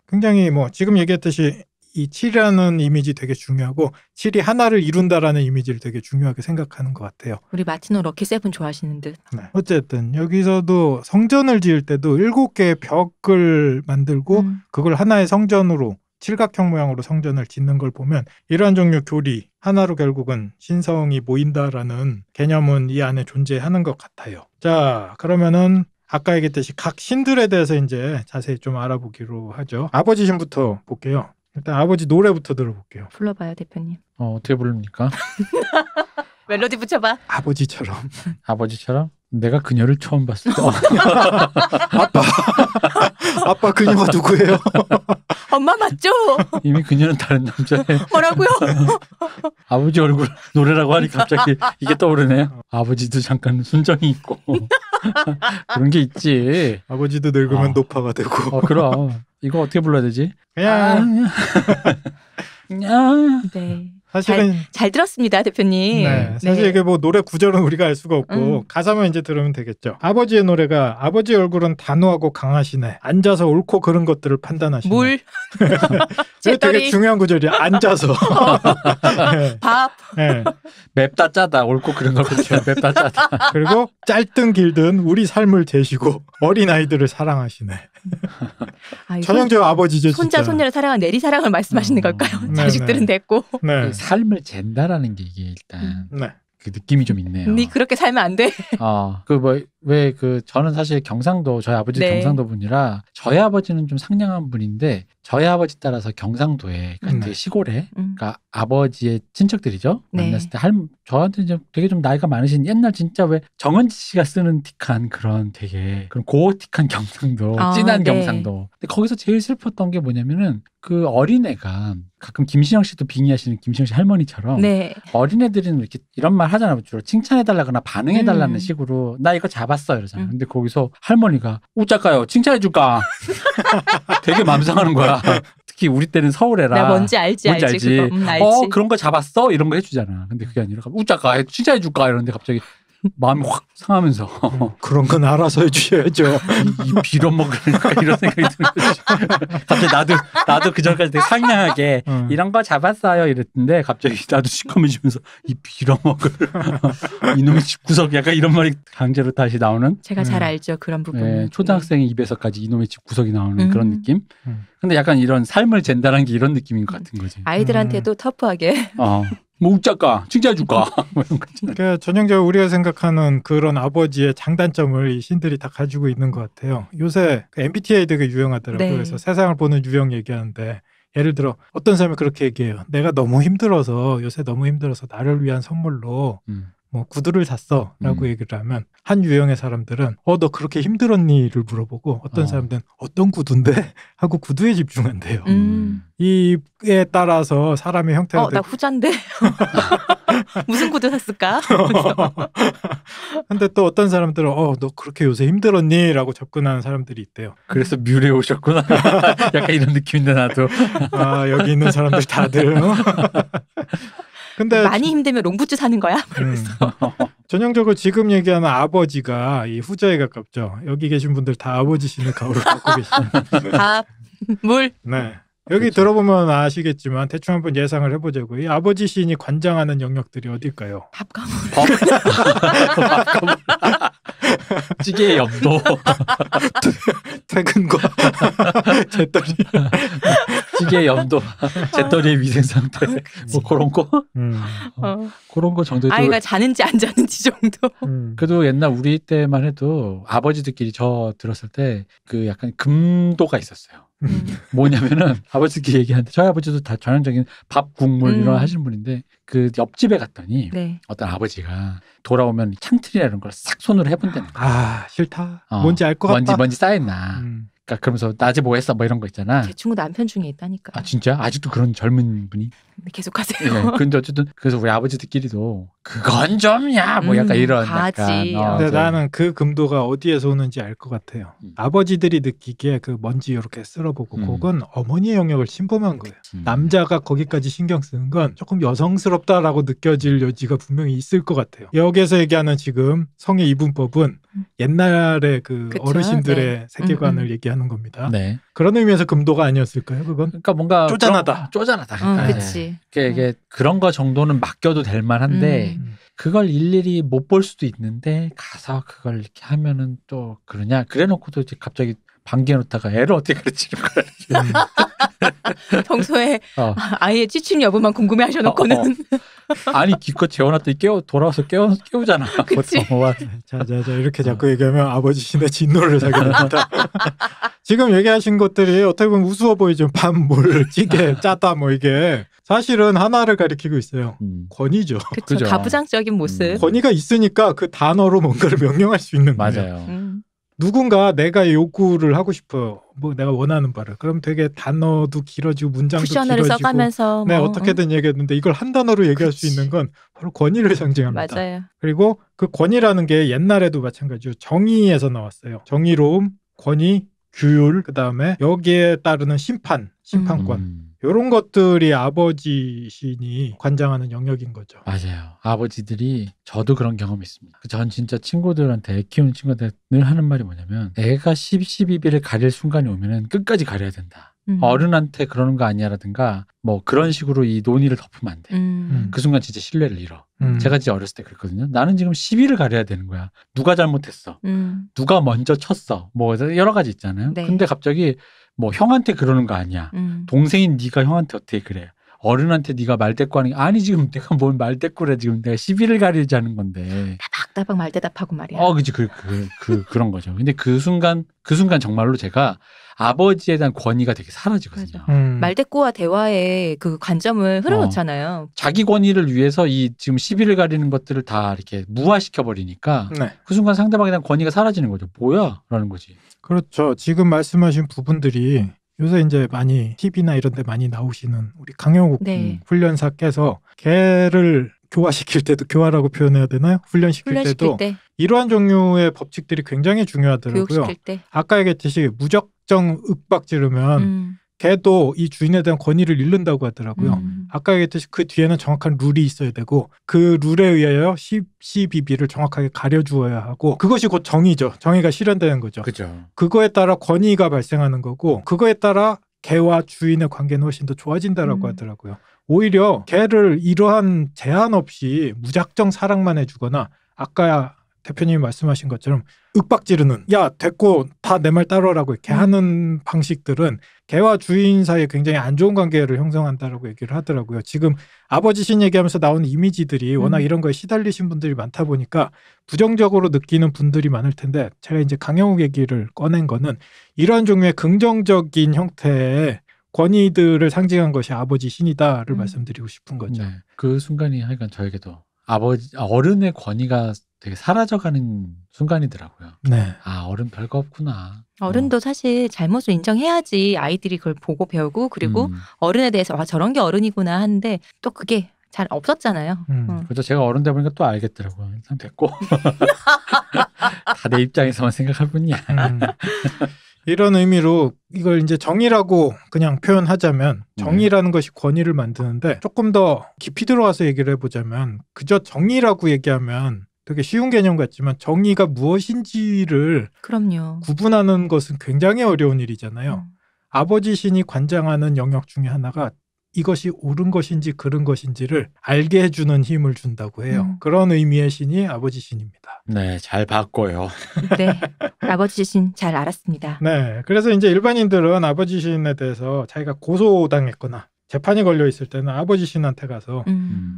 굉장히 뭐 지금 얘기했듯이 이 7이라는 이미지 되게 중요하고 7이 하나를 이룬다라는 이미지를 되게 중요하게 생각하는 것 같아요. 우리 마티노 럭키 세븐 좋아하시는 듯. 네. 어쨌든 여기서도 성전을 지을 때도 7개의 벽을 만들고 그걸 하나의 성전으로 칠각형 모양으로 성전을 짓는 걸 보면 이러한 종류 교리 하나로 결국은 신성이 모인다라는 개념은 이 안에 존재하는 것 같아요. 자, 그러면은 아까 얘기했듯이 각 신들에 대해서 이제 자세히 좀 알아보기로 하죠. 아버지 신부터 볼게요. 일단 아버지 노래부터 들어볼게요. 불러봐요, 대표님. 어떻게 부릅니까? 멜로디 붙여봐. 아버지처럼. 아버지처럼? 내가 그녀를 처음 봤을 때. 아빠 그녀가 누구예요? 엄마 맞죠? 이미 그녀는 다른 남자예요. 뭐라고요? 아버지 얼굴 노래라고 하니 갑자기 이게 떠오르네요. 아버지도 잠깐 순정이 있고 그런 게 있지. 아버지도 늙으면 노파가 되고. 그럼 이거 어떻게 불러야 되지? 그냥 네. 사실은 잘 들었습니다, 대표님. 네, 사실 이게 뭐 노래 구절은 우리가 알 수가 없고 가사만 이제 들으면 되겠죠. 아버지의 노래가 아버지 얼굴은 단호하고 강하시네. 앉아서 옳고 그른 것들을 판단하시네. 물. 이게 되게 중요한 구절이야. 앉아서. 네. 밥. 네. 맵다 짜다 옳고 그른 걸 그렇게 맵다 짜다. 그리고 짧든 길든 우리 삶을 재시고 어린 아이들을 사랑하시네. 전형적 아버지죠. 손자 진짜. 손녀를 사랑한 내리 사랑을 말씀하시는 걸까요? 자식들은 됐고. 네. 삶을 잰다라는 게 이게 일단 그 느낌이 좀 있네요. 네 그렇게 살면 안 돼. 저는 사실 경상도 저희 아버지 경상도 분이라 저희 아버지는 좀 상냥한 분인데 저희 아버지 따라서 경상도에 그러니까 되게 시골에 그러니까 아버지의 친척들이죠. 네. 만났을 때 저한테 이제 되게 좀 나이가 많으신 옛날 진짜 왜 정은지 씨가 쓰는 틱한 그런 되게 그런 고틱한 경상도 진한 네. 경상도. 근데 거기서 제일 슬펐던 게 뭐냐면은 그 어린애가 가끔 김신영 씨도 빙의하시는 김신영 씨 할머니처럼 네. 어린애들은 이렇게 이런 말 하잖아요. 주로 칭찬해달라거나 반응해달라는 식으로 나 이거 잡았어 이러잖아요. 근데 거기서 할머니가 우짜까요 칭찬해줄까 되게 맘상하는 거야. 특히 우리 때는 서울애라 나 뭔지 알지. 알지. 알지. 그런 거 잡았어 이런 거 해주잖아. 근데 그게 아니라 우짜까 칭찬해줄까 이러는데 갑자기 마음이 확 상하면서 그런 건 알아서 해주셔야죠. 이 빌어먹으니까 이런 생각이 드는 거지. 갑자기 나도 그 전까지 되게 상냥하게 이런 거 잡았어요 이랬는데 갑자기 나도 시커매지면서 이 빌어먹을 이놈의 집구석 약간 이런 말이 강제로 다시 나오는. 제가 잘 알죠 그런 부분. 네, 초등학생의 입에서까지 이놈의 집구석이 나오는 그런 느낌. 근데 약간 이런 삶을 젠단한 게 이런 느낌인 것 같은 거지. 아이들한테도 터프하게. 뭐 웃자까 칭찬해줄까 뭐 이런 거. 그러니까 전형적으로 우리가 생각하는 그런 아버지의 장단점을 이 신들이 다 가지고 있는 것 같아요. 요새 그 MBTI 되게 유행하더라고요. 네. 그래서 세상을 보는 유형 얘기하는데 예를 들어 어떤 사람이 그렇게 얘기해요. 내가 너무 힘들어서 요새 너무 힘들어서 나를 위한 선물로 뭐 구두를 샀어 라고 얘기를 하면 한 유형의 사람들은 너 그렇게 힘들었니?를 물어보고 어떤 사람들은 어떤 구두인데? 하고 구두에 집중한대요. 이에 따라서 사람의 형태가 나 후잔데 무슨 구두 샀을까? 근데 또 어떤 사람들은 너 그렇게 요새 힘들었니? 라고 접근하는 사람들이 있대요. 그래서 뮤에 오셨구나. 약간 이런 느낌인데 나도. 여기 있는 사람들 다들 근데 많이 힘들면 롱부츠 사는 거야? 전형적으로 지금 얘기하는 아버지가 이 후자에 가깝죠. 여기 계신 분들 다 아버지 신의 가오를 갖고 계시는. 밥, 물. 네. 여기 그렇죠. 들어보면 아시겠지만 대충 한번 예상을 해보자고요. 이 아버지 신이 관장하는 영역들이 어딜까요? 밥과 밥가물. 찌개의 염도. 퇴근과 재떨이. 찌개의 염도. 재떨이의 위생 상태. 뭐 그런 거. 그런 거 정도. 아이가 자는지 안 자는지 정도. 그래도 옛날 우리 때만 해도 아버지들끼리 저 들었을 때 그 약간 금도가 있었어요. 뭐냐면은 아버지들끼리 얘기하는데 저희 아버지도 다 전형적인 밥, 국물 이런 하시는 분인데 그 옆집에 갔더니 네. 어떤 아버지가 돌아오면 창틀이나 이런 걸 싹 손으로 해본다는 거야. 싫다. 뭔지 알 것 같다. 뭔지 쌓였나. 그러니까 그러면서 낮에 뭐 했어 뭐 이런 거 있잖아. 제 친구 남편 중에 있다니까. 진짜? 아직도 그런 젊은 분이? 계속하세요. 네, 근데 어쨌든 그래서 우리 아버지들끼리도 그건 좀야 뭐 약간 이런 가지. 약간 근데 나는 그 금도가 어디에서 오는지 알 것 같아요. 아버지들이 느끼기에 그 먼지 이렇게 쓸어보고 그건 어머니의 영역을 침범한 거예요. 남자가 거기까지 신경 쓰는 건 조금 여성스럽다라고 느껴질 여지가 분명히 있을 것 같아요. 여기에서 얘기하는 지금 성의 이분법은 옛날의 그쵸? 어르신들의 네. 세계관을 얘기하는 겁니다. 네. 그런 의미에서 금도가 아니었을까요? 그건? 그러니까 뭔가 쪼잔하다. 쪼잔하다. 그치. 이게 그런 거 정도는 맡겨도 될 만한데 그걸 일일이 못 볼 수도 있는데 가서 그걸 이렇게 하면은 또 그러냐? 그래놓고도 이제 갑자기 방귀에 놓다가 애를 어떻게 가르치는 거야? 평소에 아이의 취침 여부만 궁금해 하셔놓고는 아니 기껏 재워놨더니 돌아와서 깨우잖아. 그치. 자 이렇게 자꾸 얘기하면 아버지 신의 진노를 사게 됩니다. 지금 얘기하신 것들이 어떻게 보면 우스워 보이죠. 밥, 물, 찌개, 짜다 뭐 이게 사실은 하나를 가리키고 있어요. 권위죠. 그렇죠. 가부장적인 모습. 권위가 있으니까 그 단어로 뭔가를 명령할 수 있는 거예요. 맞아요. 누군가 내가 요구를 하고 싶어요. 뭐 내가 원하는 바를. 그럼 되게 단어도 길어지고 문장도 쿠셔너를 길어지고. 써가면서 네, 어떻게든 얘기했는데 이걸 한 단어로 얘기할 수 있는 건 바로 권위를 상징합니다. 맞아요. 그리고 그 권위라는 게 옛날에도 마찬가지로 정의에서 나왔어요. 정의로움, 권위, 규율, 그다음에 여기에 따르는 심판권. 이런 것들이 아버지 신이 관장하는 영역인 거죠. 맞아요. 아버지들이 저도 그런 경험이 있습니다. 전 진짜 친구들한테 애 키우는 친구들 늘 하는 말이 뭐냐면 애가 12비를 가릴 순간이 오면은 끝까지 가려야 된다. 어른한테 그러는 거 아니야라든가 뭐 그런 식으로 이 논의를 덮으면 안 돼. 그 순간 진짜 신뢰를 잃어. 제가 진짜 어렸을 때 그랬거든요. 나는 지금 12를 가려야 되는 거야. 누가 잘못했어. 누가 먼저 쳤어. 뭐 여러 가지 있잖아요. 네. 근데 갑자기 뭐 형한테 그러는 거 아니야. 동생인 네가 형한테 어떻게 그래. 어른한테 네가 말대꾸하는 게 아니 지금 내가 뭘 말대꾸래 지금 내가 시비를 가리자는 건데. 막 답답하고 말대답하고 말이야. 그치. 그런 거죠. 근데 그 순간 정말로 제가 아버지에 대한 권위가 되게 사라지거든요. 말대꾸와 대화의 그 관점을 흐려놓잖아요. 자기 권위를 위해서 이 지금 시비를 가리는 것들을 다 이렇게 무화시켜버리니까 네. 그 순간 상대방에 대한 권위가 사라지는 거죠. 뭐야? 라는 거지. 그렇죠. 지금 말씀하신 부분들이 요새 이제 많이 TV나 이런 데 많이 나오시는 우리 강영욱 훈련사께서 개를 교화시킬 때도 교화라고 표현해야 되나요? 훈련시킬 때도 이러한 종류의 법칙들이 굉장히 중요하더라고요. 교육시킬 때. 아까 얘기했듯이 무작정 윽박 지르면 개도 이 주인에 대한 권위를 잃는다고 하더라고요. 아까 얘기했듯이 그 뒤에는 정확한 룰이 있어야 되고 그 룰에 의하여 시비비를 정확하게 가려주어야 하고 그것이 곧 정의죠. 정의가 실현되는 거죠. 그죠. 그거에 따라 권위가 발생하는 거고 그거에 따라 개와 주인의 관계는 훨씬 더 좋아진다라고 하더라고요. 오히려 개를 이러한 제한 없이 무작정 사랑만 해주거나 아까 대표님이 말씀하신 것처럼 윽박 지르는 야 됐고 다 내 말 따르라고 이렇게 하는 방식들은 개와 주인 사이에 굉장히 안 좋은 관계를 형성한다라고 얘기를 하더라고요. 지금 아버지 신 얘기하면서 나오는 이미지들이 워낙 이런 거에 시달리신 분들이 많다 보니까 부정적으로 느끼는 분들이 많을 텐데 제가 이제 강영욱 얘기를 꺼낸 거는 이런 종류의 긍정적인 형태의 권위들을 상징한 것이 아버지 신이다를 말씀드리고 싶은 거죠. 네. 그 순간이 하여간 저에게도 어른의 권위가 되게 사라져가는 순간이더라고요. 네. 어른 별거 없구나. 어른도 사실 잘못을 인정해야지 아이들이 그걸 보고 배우고 그리고 어른에 대해서 저런 게 어른이구나 하는데 또 그게 잘 없었잖아요. 그래서 제가 어른 돼 보니까 또 알겠더라고요. 일단 됐고. 다 내 입장에서만 생각할 뿐이야. 이런 의미로 이걸 이제 정의라고 그냥 표현하자면 정의라는 것이 권위를 만드는데 조금 더 깊이 들어가서 얘기를 해보자면 그저 정의라고 얘기하면 되게 쉬운 개념 같지만 정의가 무엇인지를 그럼요. 구분하는 것은 굉장히 어려운 일이잖아요. 아버지 신이 관장하는 영역 중에 하나가 이것이 옳은 것인지 그른 것인지를 알게 해주는 힘을 준다고 해요. 그런 의미의 신이 아버지 신입니다. 네, 잘 봤고요. 네, 아버지 신 잘 알았습니다. 네, 그래서 이제 일반인들은 아버지 신에 대해서 자기가 고소당했거나 재판이 걸려 있을 때는 아버지 신한테 가서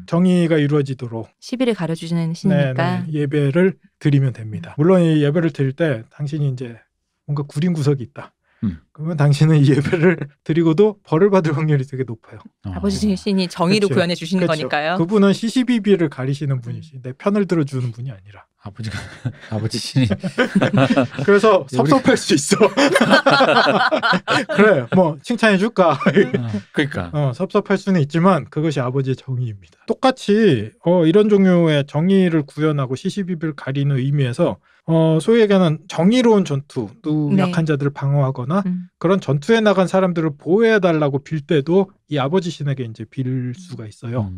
정의가 이루어지도록 시비를 가려주시는 신이니까 예배를 드리면 됩니다. 물론 이 예배를 드릴 때 당신이 이제 뭔가 구린 구석이 있다. 그러면 당신은 이 예배를 드리고도 벌을 받을 확률이 되게 높아요. 아버지 신이 정의로 구현해 주시는 거니까요. 그분은 시시비비를 가리시는 분이시. 내 편을 들어주는 분이 아니라. 아버지 신이. 그래서 섭섭할 수 있어. 그래, 뭐 칭찬해 줄까. 그러니까. 섭섭할 수는 있지만 그것이 아버지의 정의입니다. 똑같이 이런 종류의 정의를 구현하고 시시비비를 가리는 의미에서 소위 얘기하는 정의로운 전투, 또 약한 자들을 방어하거나 그런 전투에 나간 사람들을 보호해달라고 빌 때도 이 아버지 신에게 이제 빌 수가 있어요.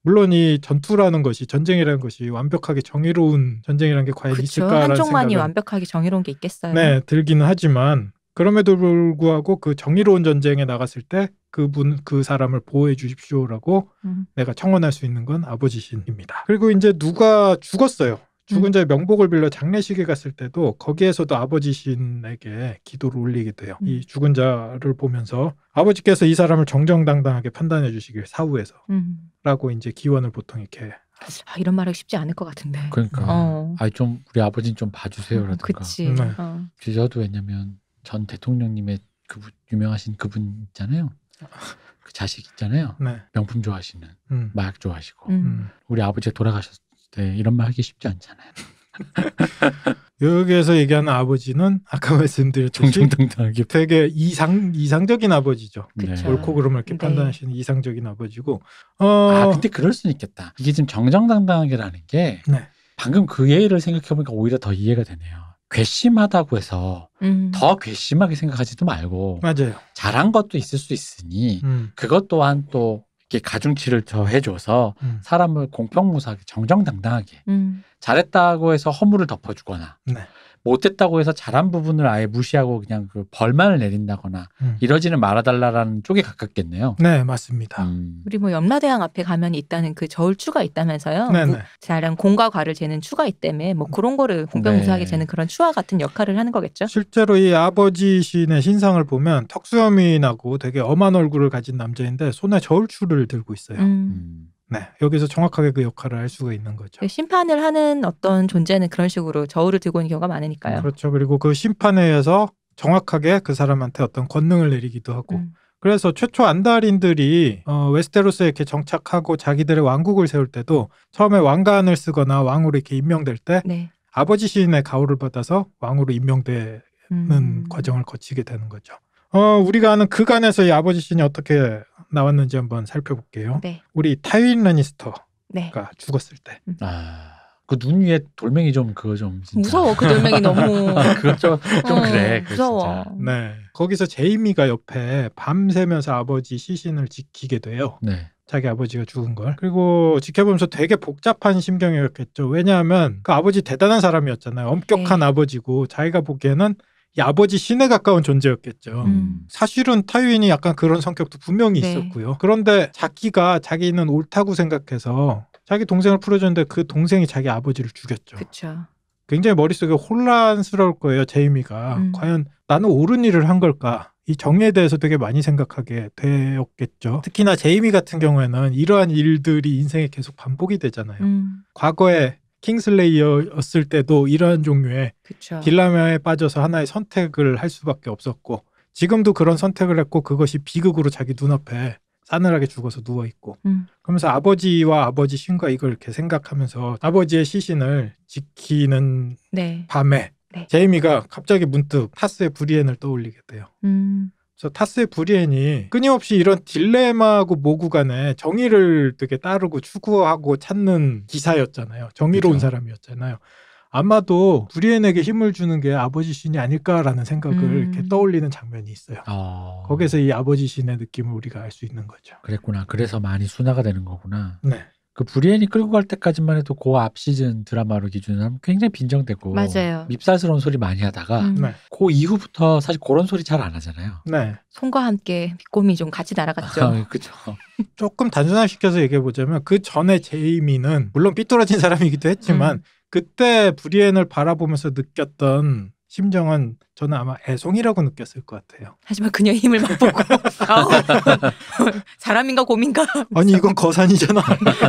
물론 이 전투라는 것이 전쟁이라는 것이 완벽하게 정의로운 전쟁이라는 게 과연 있을까라는 한쪽만이 생각은 완벽하게 정의로운 게 있겠어요. 네, 들기는 하지만 그럼에도 불구하고 그 정의로운 전쟁에 나갔을 때 그 사람을 보호해 주십시오라고 내가 청원할 수 있는 건 아버지 신입니다. 그리고 이제 누가 죽었어요. 죽은 자의 명복을 빌려 장례식에 갔을 때도 거기에서도 아버지 신에게 기도를 올리게 돼요. 이 죽은 자를 보면서 아버지께서 이 사람을 정정당당하게 판단해 주시길 사후에서 라고 이제 기원을 보통 이렇게 이런 말하기 쉽지 않을 것 같은데. 그러니까 좀 우리 아버지는 좀 봐주세요라든가. 그치. 저도 왜냐면 전 대통령님의 유명하신 그분 있잖아요. 그 자식 있잖아요. 명품 좋아하시는 마약 좋아하시고 우리 아버지가 돌아가셨을 때 이런 말 하기 쉽지 않잖아요. 여기에서 얘기하는 아버지는 아까 말씀드렸듯이 정정당당하게 되게 이상적인 아버지죠. 네. 옳고 그름을 이렇게 판단하시는 이상적인 아버지고. 근데 그럴 수는 있겠다. 이게 지금 정정당당하게라는 게 방금 그 예를 생각해보니까 오히려 더 이해가 되네요. 괘씸하다고 해서 더 괘씸하게 생각하지도 말고 맞아요. 잘한 것도 있을 수 있으니 그것 또한 또 이렇게 가중치를 더해줘서 사람을 공평무사하게 정정당당하게 잘했다고 해서 허물을 덮어주거나 못했다고 해서 잘한 부분을 아예 무시하고 그냥 그 벌만을 내린다거나 이러지는 말아달라라는 쪽에 가깝겠네요. 네, 맞습니다. 우리 뭐 염라대왕 앞에 가면 있다는 그 저울추가 있다면서요. 잘한 공과 과를 재는 추가 있다며 뭐 그런 거를 공평무사하게 재는 그런 추와 같은 역할을 하는 거겠죠. 실제로 이 아버지 신의 신상을 보면 턱수염이 나고 되게 엄한 얼굴을 가진 남자인데 손에 저울추를 들고 있어요. 네, 여기서 정확하게 그 역할을 할 수가 있는 거죠. 심판을 하는 어떤 존재는 그런 식으로 저울을 들고 있는 경우가 많으니까요. 그렇죠. 그리고 그 심판에 의해서 정확하게 그 사람한테 어떤 권능을 내리기도 하고 그래서 최초 안달인들이 웨스테로스에 이렇게 정착하고 자기들의 왕국을 세울 때도 처음에 왕관을 쓰거나 왕으로 이렇게 임명될 때 네. 아버지 신의 가호를 받아서 왕으로 임명되는 과정을 거치게 되는 거죠. 우리가 아는 그간에서 이 아버지 신이 어떻게 나왔는지 한번 살펴볼게요. 네. 우리 타윈 레니스터가 네. 죽었을 때. 그 눈 위에 돌멩이 좀 그거 좀 진짜. 무서워. 그 돌멩이 너무. 그건 좀 그래. 무서워. 진짜. 네. 거기서 제이미가 옆에 밤새면서 아버지 시신을 지키게 돼요. 네. 자기 아버지가 죽은 걸. 그리고 지켜보면서 되게 복잡한 심경이었겠죠. 왜냐하면 그 아버지 대단한 사람이었잖아요. 엄격한 네. 아버지고 자기가 보기에는 이 아버지 신에 가까운 존재였겠죠. 사실은 타윈이 약간 그런 성격도 분명히 네. 있었고요. 그런데 자기는 옳다고 생각해서 자기 동생을 풀어줬는데 그 동생이 자기 아버지를 죽였죠. 그렇죠. 굉장히 머릿속에 혼란스러울 거예요. 제이미가. 과연 나는 옳은 일을 한 걸까? 이 정의에 대해서 되게 많이 생각하게 되었겠죠. 특히나 제이미 같은 경우에는 이러한 일들이 인생에 계속 반복이 되잖아요. 과거에 킹슬레이어였을 때도 이러한 종류의 그쵸. 딜레마에 빠져서 하나의 선택을 할 수밖에 없었고 지금도 그런 선택을 했고 그것이 비극으로 자기 눈앞에 싸늘하게 죽어서 누워있고 그러면서 아버지와 아버지 신과 이걸 이렇게 생각하면서 아버지의 시신을 지키는 네. 밤에 네. 제이미가 갑자기 문득 타스의 브리엔을 떠올리게 돼요. 그래서 타스의 브리엔이 끊임없이 이런 딜레마하고 모구 간에 정의를 되게 따르고 추구하고 찾는 기사였잖아요. 정의로운 그렇죠. 사람이었잖아요. 아마도 브리엔에게 힘을 주는 게 아버지 신이 아닐까라는 생각을 이렇게 떠올리는 장면이 있어요. 거기서 이 아버지 신의 느낌을 우리가 알 수 있는 거죠. 그랬구나. 그래서 많이 순화가 되는 거구나. 네. 그 브리엔이 끌고 갈 때까지만 해도 그 앞 시즌 드라마로 기준으로 하면 굉장히 빈정되고 맞아요. 밉살스러운 소리 많이 하다가 네. 그 이후부터 사실 그런 소리 잘 안 하잖아요. 네. 손과 함께 비꼬미 좀 같이 날아갔죠. 그렇죠. 조금 단순화시켜서 얘기해보자면 그 전에 제이미는 물론 삐뚤어진 사람이기도 했지만 그때 브리엔을 바라보면서 느꼈던 심정은 저는 아마 애송이라고 느꼈을 것 같아요. 하지만 그녀의 힘을 맛보고 사람인가 곰인가. 아니 이건 거산이잖아.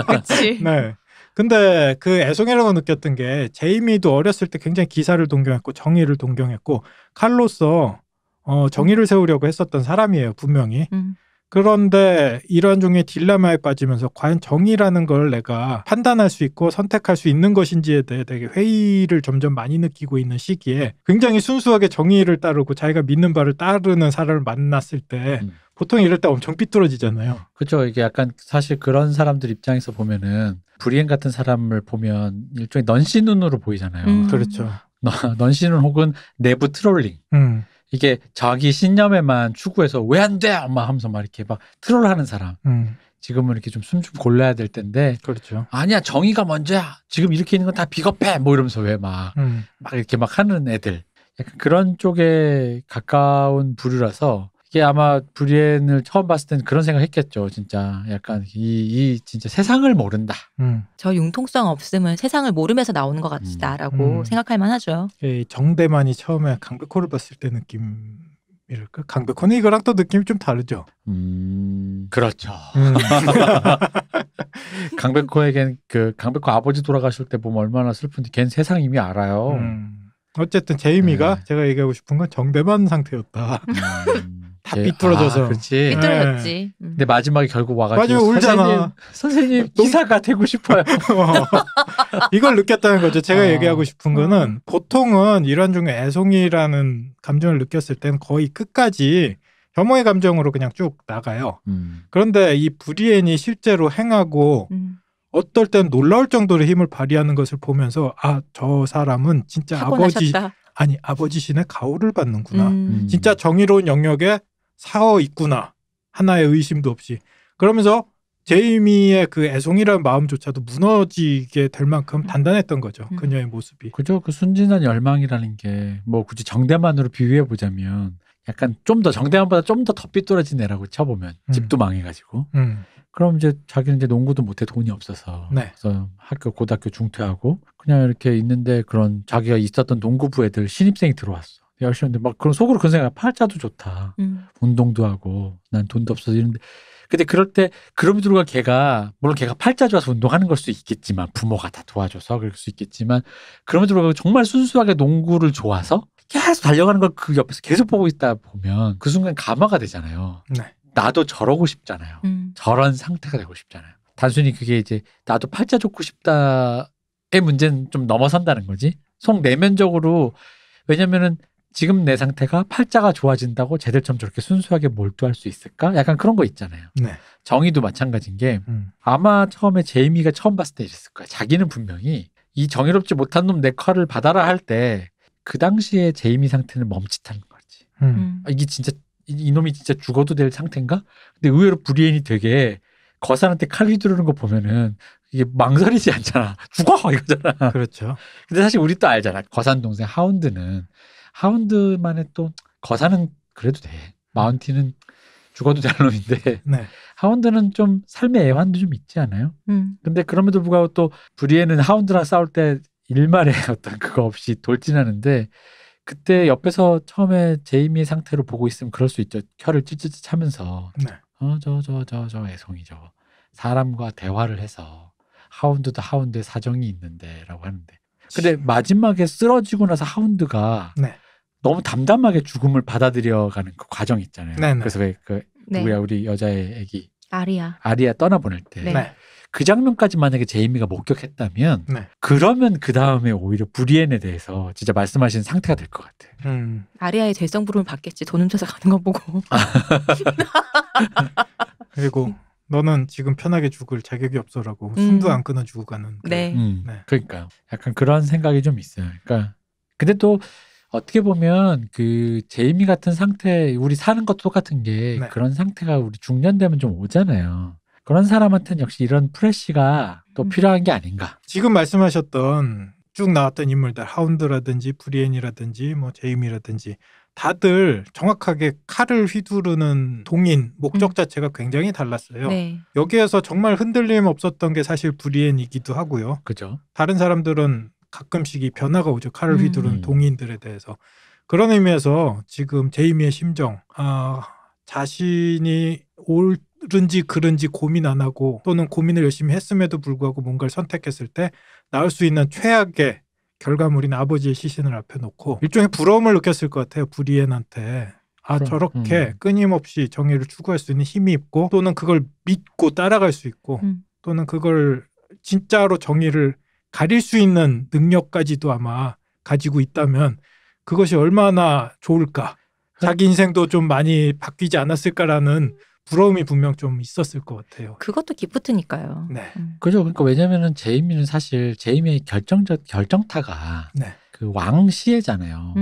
그렇지. 네. 근데 그 애송이라고 느꼈던 게 제이미도 어렸을 때 굉장히 기사를 동경했고 정의를 동경했고 칼로서 정의를 세우려고 했었던 사람이에요. 분명히. 그런데 이러한 종류의 딜레마에 빠지면서 과연 정의라는 걸 내가 판단할 수 있고 선택할 수 있는 것인지에 대해 되게 회의를 점점 많이 느끼고 있는 시기에 굉장히 순수하게 정의를 따르고 자기가 믿는 바를 따르는 사람을 만났을 때 보통 이럴 때 엄청 삐뚤어지잖아요. 그렇죠. 이게 약간 사실 그런 사람들 입장에서 보면은 브리엔 같은 사람을 보면 일종의 넌시눈으로 보이잖아요. 그렇죠. 넌시눈 혹은 내부 트롤링. 이게 자기 신념에만 추구해서 왜 안 돼? 엄마 하면서 막 이렇게 막 트롤하는 사람. 지금은 이렇게 좀 숨 좀 골라야 될 텐데. 그렇죠. 아니야 정의가 먼저야. 지금 이렇게 있는 건 다 비겁해. 뭐 이러면서 왜 막 이렇게 막 하는 애들. 약간 그런 쪽에 가까운 부류라서 이게 아마 브리엔을 처음 봤을 때는 그런 생각했겠죠. 진짜 약간 이 진짜 세상을 모른다. 저 융통성 없음은 세상을 모르면서 나오는 것 같다라고 생각할 만하죠. 정대만이 처음에 강백호를 봤을 때 느낌이랄까? 강백호는 이거랑 또 느낌이 좀 다르죠. 그렇죠. 강백호에겐 강백호 아버지 돌아가실 때 보면 얼마나 슬픈지 걔는 세상 이미 알아요. 어쨌든 제이미가 제가 얘기하고 싶은 건 정대만 상태였다. 다 삐뚤어져서. 그렇지. 삐뚤어졌지. 근데 마지막에 결국 와가지고 마지막에 울잖아. 선생님 기사가 되고 싶어요. 이걸 느꼈다는 거죠. 제가 얘기하고 싶은 거는 보통은 이런 종류의 애송이라는 감정을 느꼈을 때는 거의 끝까지 혐오의 감정으로 그냥 쭉 나가요. 그런데 이 브리엔이 실제로 행하고 어떨 땐 놀라울 정도로 힘을 발휘하는 것을 보면서 저 사람은 진짜 아버지 신의 가호를 받는구나. 진짜 정의로운 영역에 사어 있구나. 하나의 의심도 없이. 그러면서 제이미의 그 애송이라는 마음조차도 무너지게 될 만큼 단단했던 거죠. 그녀의 모습이. 그죠. 그 순진한 열망이라는 게 뭐 굳이 정대만으로 비유해 보자면 약간 좀 더 정대만보다 좀 더 삐뚤어진 애라고 쳐보면 집도 망해가지고. 그럼 이제 자기는 이제 농구도 못해 돈이 없어서 그래서 고등학교 중퇴하고 그냥 이렇게 있는데 그런 자기가 있었던 농구부 애들 신입생이 들어왔어. 열심히 하는데 막 그런 속으로 그런 생각, 팔자도 좋다. 운동도 하고 난 돈도 없어서 이런데. 근데 그럴 때 그럼에도 걔가 물론 걔가 팔자 좋아서 운동하는 걸 수 있겠지만 부모가 다 도와줘서 그럴 수 있겠지만 그럼에도 불구하고 정말 순수하게 농구를 좋아서 계속 달려가는 걸 그 옆에서 계속 보고 있다 보면 그 순간 감화가 되잖아요. 네. 나도 저러고 싶잖아요. 저런 상태가 되고 싶잖아요. 단순히 그게 이제 나도 팔자 좋고 싶다의 문제는 좀 넘어선다는 거지. 속 내면적으로 왜냐면은 지금 내 상태가 팔자가 좋아진다고 쟤들처럼 저렇게 순수하게 몰두할 수 있을까? 약간 그런 거 있잖아요. 네. 정의도 마찬가지인 게 아마 처음에 제이미가 처음 봤을 때 이랬을 거야. 자기는 분명히 이 정의롭지 못한 놈 내 칼을 받아라 할 때 그 당시에 제이미 상태는 멈칫하는 거지. 이게 진짜 이놈이 진짜 죽어도 될 상태인가? 근데 의외로 브리엔이 되게 거산한테 칼 휘두르는 거 보면은 이게 망설이지 않잖아. 죽어! 이거잖아. 그렇죠. 근데 사실 우리 또 알잖아. 거산 동생 하운드만의 또 거산은 그래도 돼. 마운틴은 죽어도 될 놈인데 네. 하운드는 좀 삶의 애환도 좀 있지 않아요? 근데 그럼에도 불구하고 또 브리엔은 하운드랑 싸울 때 일말의 어떤 그거 없이 돌진하는데 그때 옆에서 처음에 제이미의 상태로 보고 있으면 그럴 수 있죠. 혀를 찌찌찌 차면서 네. 저 애송이 저거 사람과 대화를 해서 하운드도 하운드의 사정이 있는데 라고 하는데 근데 마지막에 쓰러지고 나서 하운드가 네. 너무 담담하게 죽음을 받아들여가는 그 과정 있잖아요. 네네. 그래서 왜 그 누구야 우리 여자의 애기 아리아 떠나보낼 때 그 장면까지 만약에 제이미가 목격했다면 그러면 그 다음에 오히려 브리엔에 대해서 진짜 말씀하신 상태가 될 것 같아요. 아리아의 재성부름을 받겠지. 돈 훔쳐서 가는 거 보고. 그리고 너는 지금 편하게 죽을 자격이 없어라고 숨도 안 끊어주고 가는. 네. 그러니까요. 약간 그런 생각이 좀 있어요. 그러니까 근데 또 어떻게 보면 그 제이미 같은 상태 우리 사는 것도 똑같은 게 그런 상태가 우리 중년 되면 좀 오잖아요. 그런 사람한테는 역시 이런 프레쉬가 또 필요한 게 아닌가. 지금 말씀하셨던 쭉 나왔던 인물들 하운드라든지 브리엔이라든지 뭐 제이미라든지 다들 정확하게 칼을 휘두르는 동인 목적 자체가 굉장히 달랐어요. 네. 여기에서 정말 흔들림 없었던 게 사실 브리엔이기도 하고요. 그죠. 다른 사람들은 가끔씩 이 변화가 오죠. 칼을 휘두르는 동인들에 대해서. 그런 의미에서 지금 제이미의 심정, 자신이 옳은지 그른지 고민 안 하고 또는 고민을 열심히 했음에도 불구하고 뭔가를 선택했을 때 나올 수 있는 최악의 결과물인 아버지의 시신을 앞에 놓고 일종의 부러움을 느꼈을 것 같아요. 브리엔한테. 저렇게 끊임없이 정의를 추구할 수 있는 힘이 있고 또는 그걸 믿고 따라갈 수 있고 또는 그걸 진짜로 정의를 가릴 수 있는 능력까지도 아마 가지고 있다면 그것이 얼마나 좋을까. 자기 인생도 좀 많이 바뀌지 않았을까라는 부러움이 분명 좀 있었을 것 같아요. 그것도 기프트니까요. 네. 그죠. 그러니까 왜냐면은 제이미는 사실 제이미의 결정타가 그 왕시혜잖아요.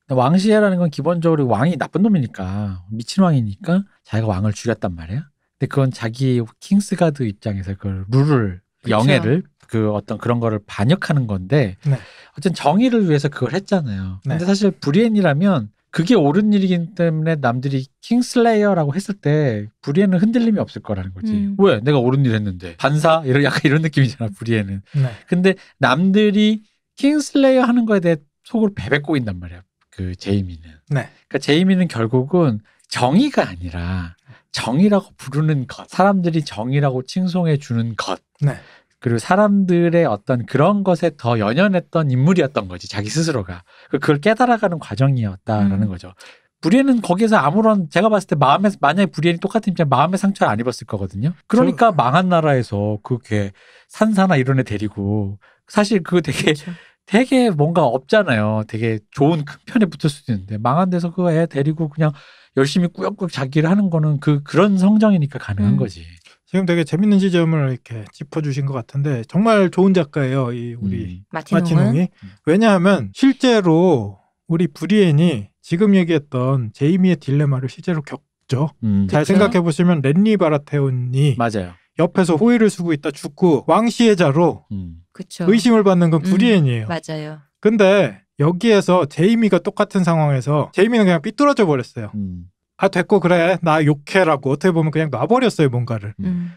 왕시혜라는 건 기본적으로 왕이 나쁜 놈이니까 미친 왕이니까 자기가 왕을 죽였단 말이야. 근데 그건 자기 킹스가드 입장에서 그 룰을 영예를 그 어떤 그런 거를 반역하는 건데 어쨌든 정의를 위해서 그걸 했잖아요. 근데 사실 브리엔이라면 그게 옳은 일이기 때문에 남들이 킹슬레이어라고 했을 때 브리엔은 흔들림이 없을 거라는 거지. 왜? 내가 옳은 일 했는데. 반사? 약간 이런 느낌이잖아, 브리엔은. 근데 남들이 킹슬레이어 하는 거에 대해 속으로 베베 꼬인단 말이야, 그 제이미는. 그러니까 제이미는 결국은 정의가 아니라 정의라고 부르는 것, 사람들이 정의라고 칭송해 주는 것. 그리고 사람들의 어떤 그런 것에 더 연연했던 인물이었던 거지, 자기 스스로가. 그걸 깨달아가는 과정이었다라는 거죠. 브리엔은 거기에서 아무런, 제가 봤을 때 만약에 브리엔이 똑같은 입장에 마음의 상처를 안 입었을 거거든요. 그러니까 망한 나라에서 그게 산사나 이런 애 데리고, 사실 그거 되게 뭔가 없잖아요. 되게 좋은 큰 편에 붙을 수도 있는데, 망한 데서 그 애 데리고 그냥 열심히 꾸역꾸역 자기를 하는 거는 그런 성정이니까 가능한 거지. 지금 되게 재밌는 지점을 이렇게 짚어주신 것 같은데 정말 좋은 작가예요. 우리 마티농이. 왜냐하면 실제로 우리 브리엔이 지금 얘기했던 제이미의 딜레마를 실제로 겪죠. 잘 생각해 보시면 렌리 바라테온이 맞아요. 옆에서 호의를 쓰고 있다 죽고 왕시혜자로 의심을 받는 건 브리엔이에요. 맞아요. 근데 여기에서 제이미가 똑같은 상황에서 제이미는 그냥 삐뚤어져 버렸어요. 됐고 그래 나 욕해라고 어떻게 보면 그냥 놔버렸어요 뭔가를.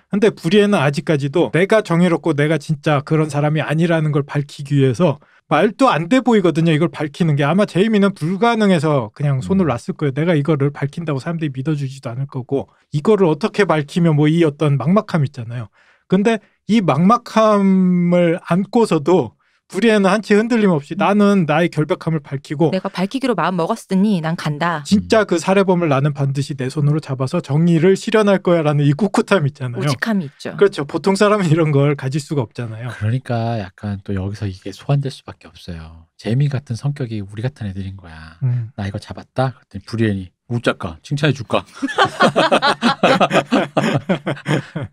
근데 브리엔은 아직까지도 내가 정의롭고 내가 진짜 그런 사람이 아니라는 걸 밝히기 위해서 말도 안 돼 보이거든요. 이걸 밝히는 게. 아마 제이미는 불가능해서 그냥 손을 놨을 거예요. 내가 이거를 밝힌다고 사람들이 믿어주지도 않을 거고 이거를 어떻게 밝히면 뭐 이 어떤 막막함 있잖아요. 근데 이 막막함을 안고서도 불의에는 한치 흔들림 없이 나는 나의 결백함을 밝히고 내가 밝히기로 마음 먹었으니 난 간다. 진짜 그 살해범을 나는 반드시 내 손으로 잡아서 정의를 실현할 거야라는 이 꿋꿋함이 있잖아요. 오직함이 있죠. 그렇죠. 보통 사람은 이런 걸 가질 수가 없잖아요. 그러니까 약간 또 여기서 이게 소환될 수밖에 없어요. 재미 같은 성격이 우리 같은 애들인 거야. 나 이거 잡았다? 그랬더니 불의엔이 웃자까 칭찬해 줄까?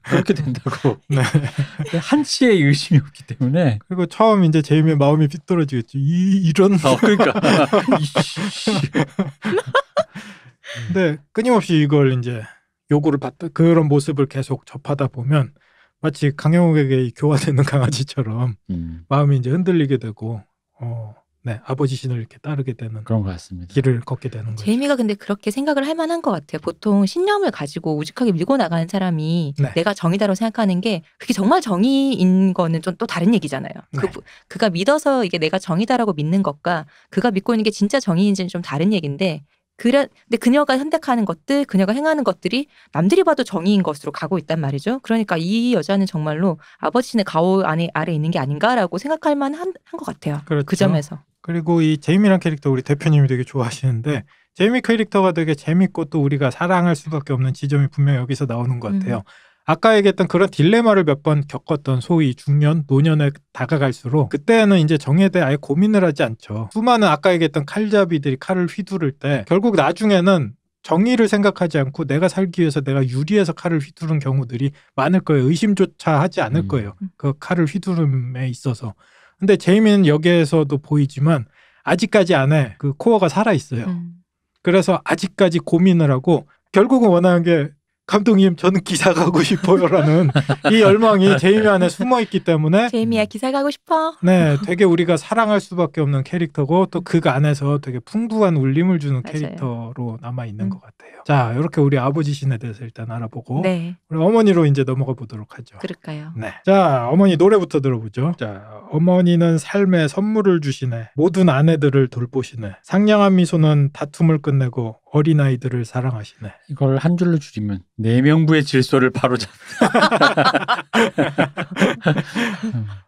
그렇게 된다고. 네. 한치의 의심이 없기 때문에. 그리고 처음 이제 제이미의 마음이 삐뚤어지겠죠. 이런. 그러니까. 근데 끊임없이 이걸 이제 요구를 받다 그런 모습을 계속 접하다 보면 마치 강영욱에게 교화되는 강아지처럼 마음이 이제 흔들리게 되고 네, 아버지 신을 이렇게 따르게 되는 그런 것 같습니다. 길을 걷게 되는 거죠. 제이미가 근데 그렇게 생각을 할 만한 것 같아요. 보통 신념을 가지고 우직하게 밀고 나가는 사람이 네. 내가 정의다라고 생각하는 게 그게 정말 정의인 거는 좀 또 다른 얘기잖아요. 네. 그가 믿어서 이게 내가 정의다라고 믿는 것과 그가 믿고 있는 게 진짜 정의인지는 좀 다른 얘기인데 근데 그녀가 선택하는 것들, 그녀가 행하는 것들이 남들이 봐도 정의인 것으로 가고 있단 말이죠. 그러니까 이 여자는 정말로 아버지 신의 가호 아래 있는 게 아닌가라고 생각할 만한 것 같아요. 그렇죠. 그 점에서. 그리고 이 제이미란 캐릭터 우리 대표님이 되게 좋아하시는데 제이미 캐릭터가 되게 재밌고 또 우리가 사랑할 수밖에 없는 지점이 분명히 여기서 나오는 것 같아요. 아까 얘기했던 그런 딜레마를 몇 번 겪었던 소위 중년, 노년에 다가갈수록 그때는 이제 정의에 대해 아예 고민을 하지 않죠. 수많은 아까 얘기했던 칼잡이들이 칼을 휘두를 때 결국 나중에는 정의를 생각하지 않고 내가 살기 위해서 내가 유리해서 칼을 휘두른 경우들이 많을 거예요. 의심조차 하지 않을 거예요. 그 칼을 휘두름에 있어서. 근데 제이미는 여기에서도 보이지만 아직까지 안에 그 코어가 살아있어요. 그래서 아직까지 고민을 하고 결국은 원하는 게 감독님 저는 기사 가고 싶어요라는 이 열망이 제이미 안에 숨어있기 때문에 제이미야 기사 가고 싶어? 네, 되게 우리가 사랑할 수밖에 없는 캐릭터고 또 그 안에서 되게 풍부한 울림을 주는 맞아요. 캐릭터로 남아있는 것 같아요. 자, 이렇게 우리 아버지 신에 대해서 일단 알아보고 네. 우리 어머니로 이제 넘어가 보도록 하죠. 그럴까요? 네. 자, 어머니 노래부터 들어보죠. 자, 어머니는 삶에 선물을 주시네. 모든 아내들을 돌보시네. 상냥한 미소는 다툼을 끝내고 어린아이들을 사랑하시네. 이걸 한 줄로 줄이면 내명부의 질서를 바로잡.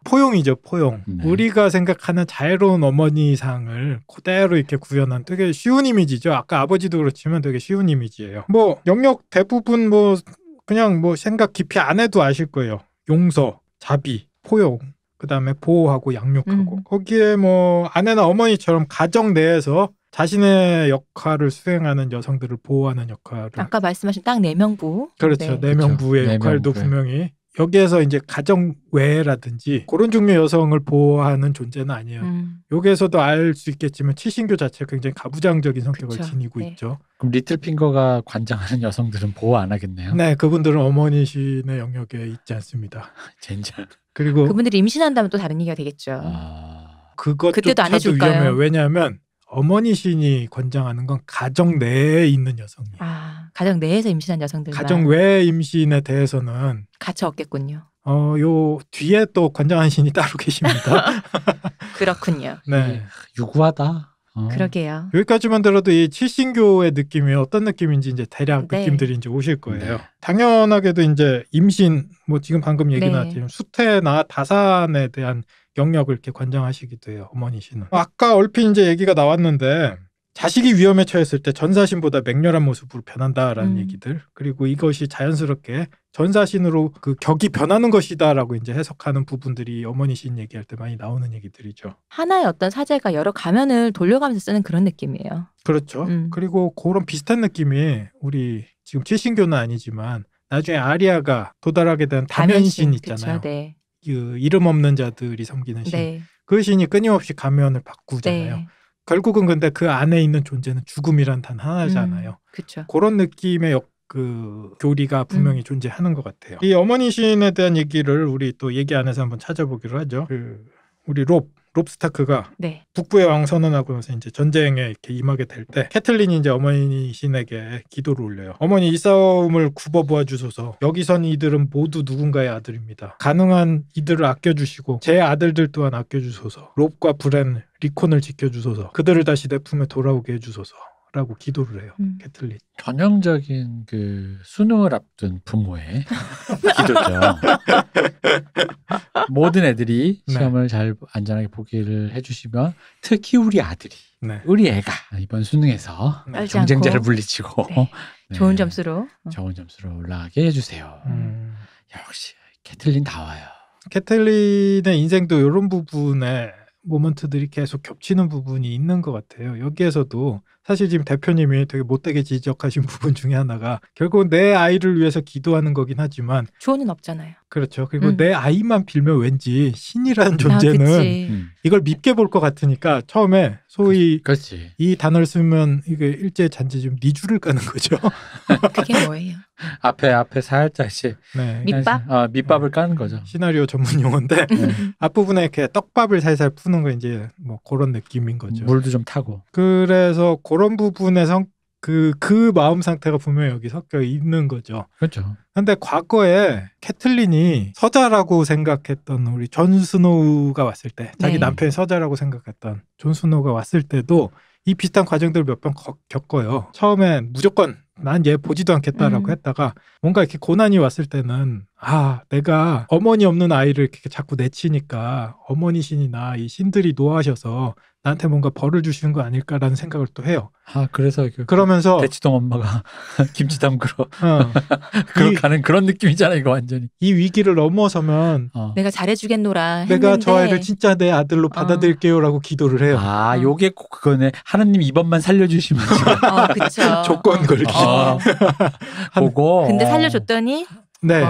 포용이죠, 포용. 네. 우리가 생각하는 자애로운 어머니상을 그대로 이렇게 구현한 되게 쉬운 이미지죠. 아까 아버지도 그렇지만 되게 쉬운 이미지예요. 뭐 영역 대부분 뭐 그냥 뭐 생각 깊이 안 해도 아실 거예요. 용서, 자비, 포용. 그다음에 보호하고 양육하고 거기에 뭐 아내나 어머니처럼 가정 내에서 자신의 역할을 수행하는 여성들을 보호하는 역할을 아까 말씀하신 딱 내명부. 그렇죠. 네. 내명부의 그렇죠. 역할도 내명부에. 분명히 여기에서 이제 가정 외라든지 그런 종류의 여성을 보호하는 존재는 아니에요. 여기에서도 알 수 있겠지만 치신교 자체가 굉장히 가부장적인 성격을 그쵸. 지니고 네. 있죠. 그럼 리틀핑거가 관장하는 여성들은 보호 안 하겠네요. 네, 그분들은 어머니 신의 영역에 있지 않습니다. 젠장. 그리고 그분들이 임신한다면 또 다른 얘기가 되겠죠. 그것조차도 그때도 안 해줄까요? 위험해요. 왜냐하면 어머니 신이 권장하는 건 가정 내에 있는 여성이에요. 가정 내에서 임신한 여성들만 가정 외 임신에 대해서는 가차 없겠군요. 요 뒤에 또 권장하는 신이 따로 계십니다. 그렇군요. 네. 유구하다. 그러게요. 여기까지만 들어도 이 칠신교의 느낌이 어떤 느낌인지 이제 대략 네. 느낌들이 이제 오실 거예요. 네. 당연하게도 이제 임신 뭐 지금 방금 얘기 네. 나왔지만 수태나 다산에 대한 영역을 이렇게 관장하시기도 해요. 어머니신은. 아까 얼핏 이제 얘기가 나왔는데 자식이 위험에 처했을 때 전사신보다 맹렬한 모습으로 변한다라는 얘기들. 그리고 이것이 자연스럽게 전사신으로 그 격이 변하는 것이다라고 이제 해석하는 부분들이 어머니신 얘기할 때 많이 나오는 얘기들이죠. 하나의 어떤 사제가 여러 가면을 돌려가면서 쓰는 그런 느낌이에요. 그렇죠. 그리고 그런 비슷한 느낌이 우리 지금 칠신교는 아니지만 나중에 아리아가 도달하게 된 다면신 있잖아요. 그쵸, 네. 그 이름 없는 자들이 섬기는 신. 네. 그 신이 끊임없이 가면을 바꾸잖아요. 네. 결국은 근데 그 안에 있는 존재는 죽음이란 단 하나잖아요. 그렇죠. 그런 느낌의 그 교리가 분명히 존재하는 것 같아요. 이 어머니 신에 대한 얘기를 우리 또 얘기 안에서 한번 찾아보기로 하죠. 그 우리 롭 스타크가 네. 북부의 왕 선언하고 나서 이제 전쟁에 이렇게 임하게 될 때 캐틀린이 이제 어머니 신에게 기도를 올려요. 어머니 이 싸움을 굽어보아 주소서. 여기선 이들은 모두 누군가의 아들입니다. 가능한 이들을 아껴주시고 제 아들들 또한 아껴주소서. 롭과 브렌, 리콘을 지켜주소서. 그들을 다시 내 품에 돌아오게 해주소서. 라고 기도를 해요. 캐틀린. 전형적인 그 수능을 앞둔 부모의 기도죠. 모든 애들이 네. 시험을 잘 안전하게 보기를 해주시면 특히 우리 아들이 네. 우리 애가 이번 수능에서 네. 경쟁자를 물리치고 네. 네. 좋은 점수로 좋은 점수로 올라가게 해주세요. 역시 캐틀린다워요. 캐틀린의 인생도 이런 부분에 모먼트들이 계속 겹치는 부분이 있는 것 같아요. 여기에서도 사실 지금 대표님이 되게 못되게 지적하신 부분 중에 하나가 결국은 내 아이를 위해서 기도하는 거긴 하지만 조언은 없잖아요. 그렇죠. 그리고 내 아이만 빌면 왠지 신이라는 존재는 그치. 이걸 밉게 볼 것 같으니까 처음에 소위 그렇지. 이 단어를 쓰면 이게 일제 잔재좀 니주를 까는 거죠. 그게 뭐예요? 앞에 살짝씩 네. 밑밥? 밑밥을 까는 거죠. 시나리오 전문 용어인데 앞부분에 이렇게 떡밥을 살살 푸는 거 이제 뭐 그런 느낌인 거죠. 물도 좀 타고. 그래서 그런 부분에서 그 마음 상태가 분명히 여기 섞여 있는 거죠. 그렇죠. 근데 과거에 캐틀린이 서자라고 생각했던 우리 존 스노우가 왔을 때 자기 네. 남편이 서자라고 생각했던 존 스노우가 왔을 때도 이 비슷한 과정들을 몇 번 겪어요. 처음엔 무조건 난 얘 보지도 않겠다라고 했다가 뭔가 이렇게 고난이 왔을 때는 내가 어머니 없는 아이를 이렇게 자꾸 내치니까 어머니 신이나 이 신들이 노하셔서 나한테 뭔가 벌을 주시는 거 아닐까라는 생각을 또 해요. 그래서 그러면서 대치동 엄마가 김치 담그러 이, 가는 그런 느낌이잖아 이거 완전히. 이 위기를 넘어서면 내가 잘해주겠노라 했는데 내가 저 아이를 진짜 내 아들로 받아들일게요라고 기도를 해요. 요게 꼭 그거네. 하느님 이번만 살려주시면 그쵸. 조건 걸기. 보고. 근데 살려줬더니 네.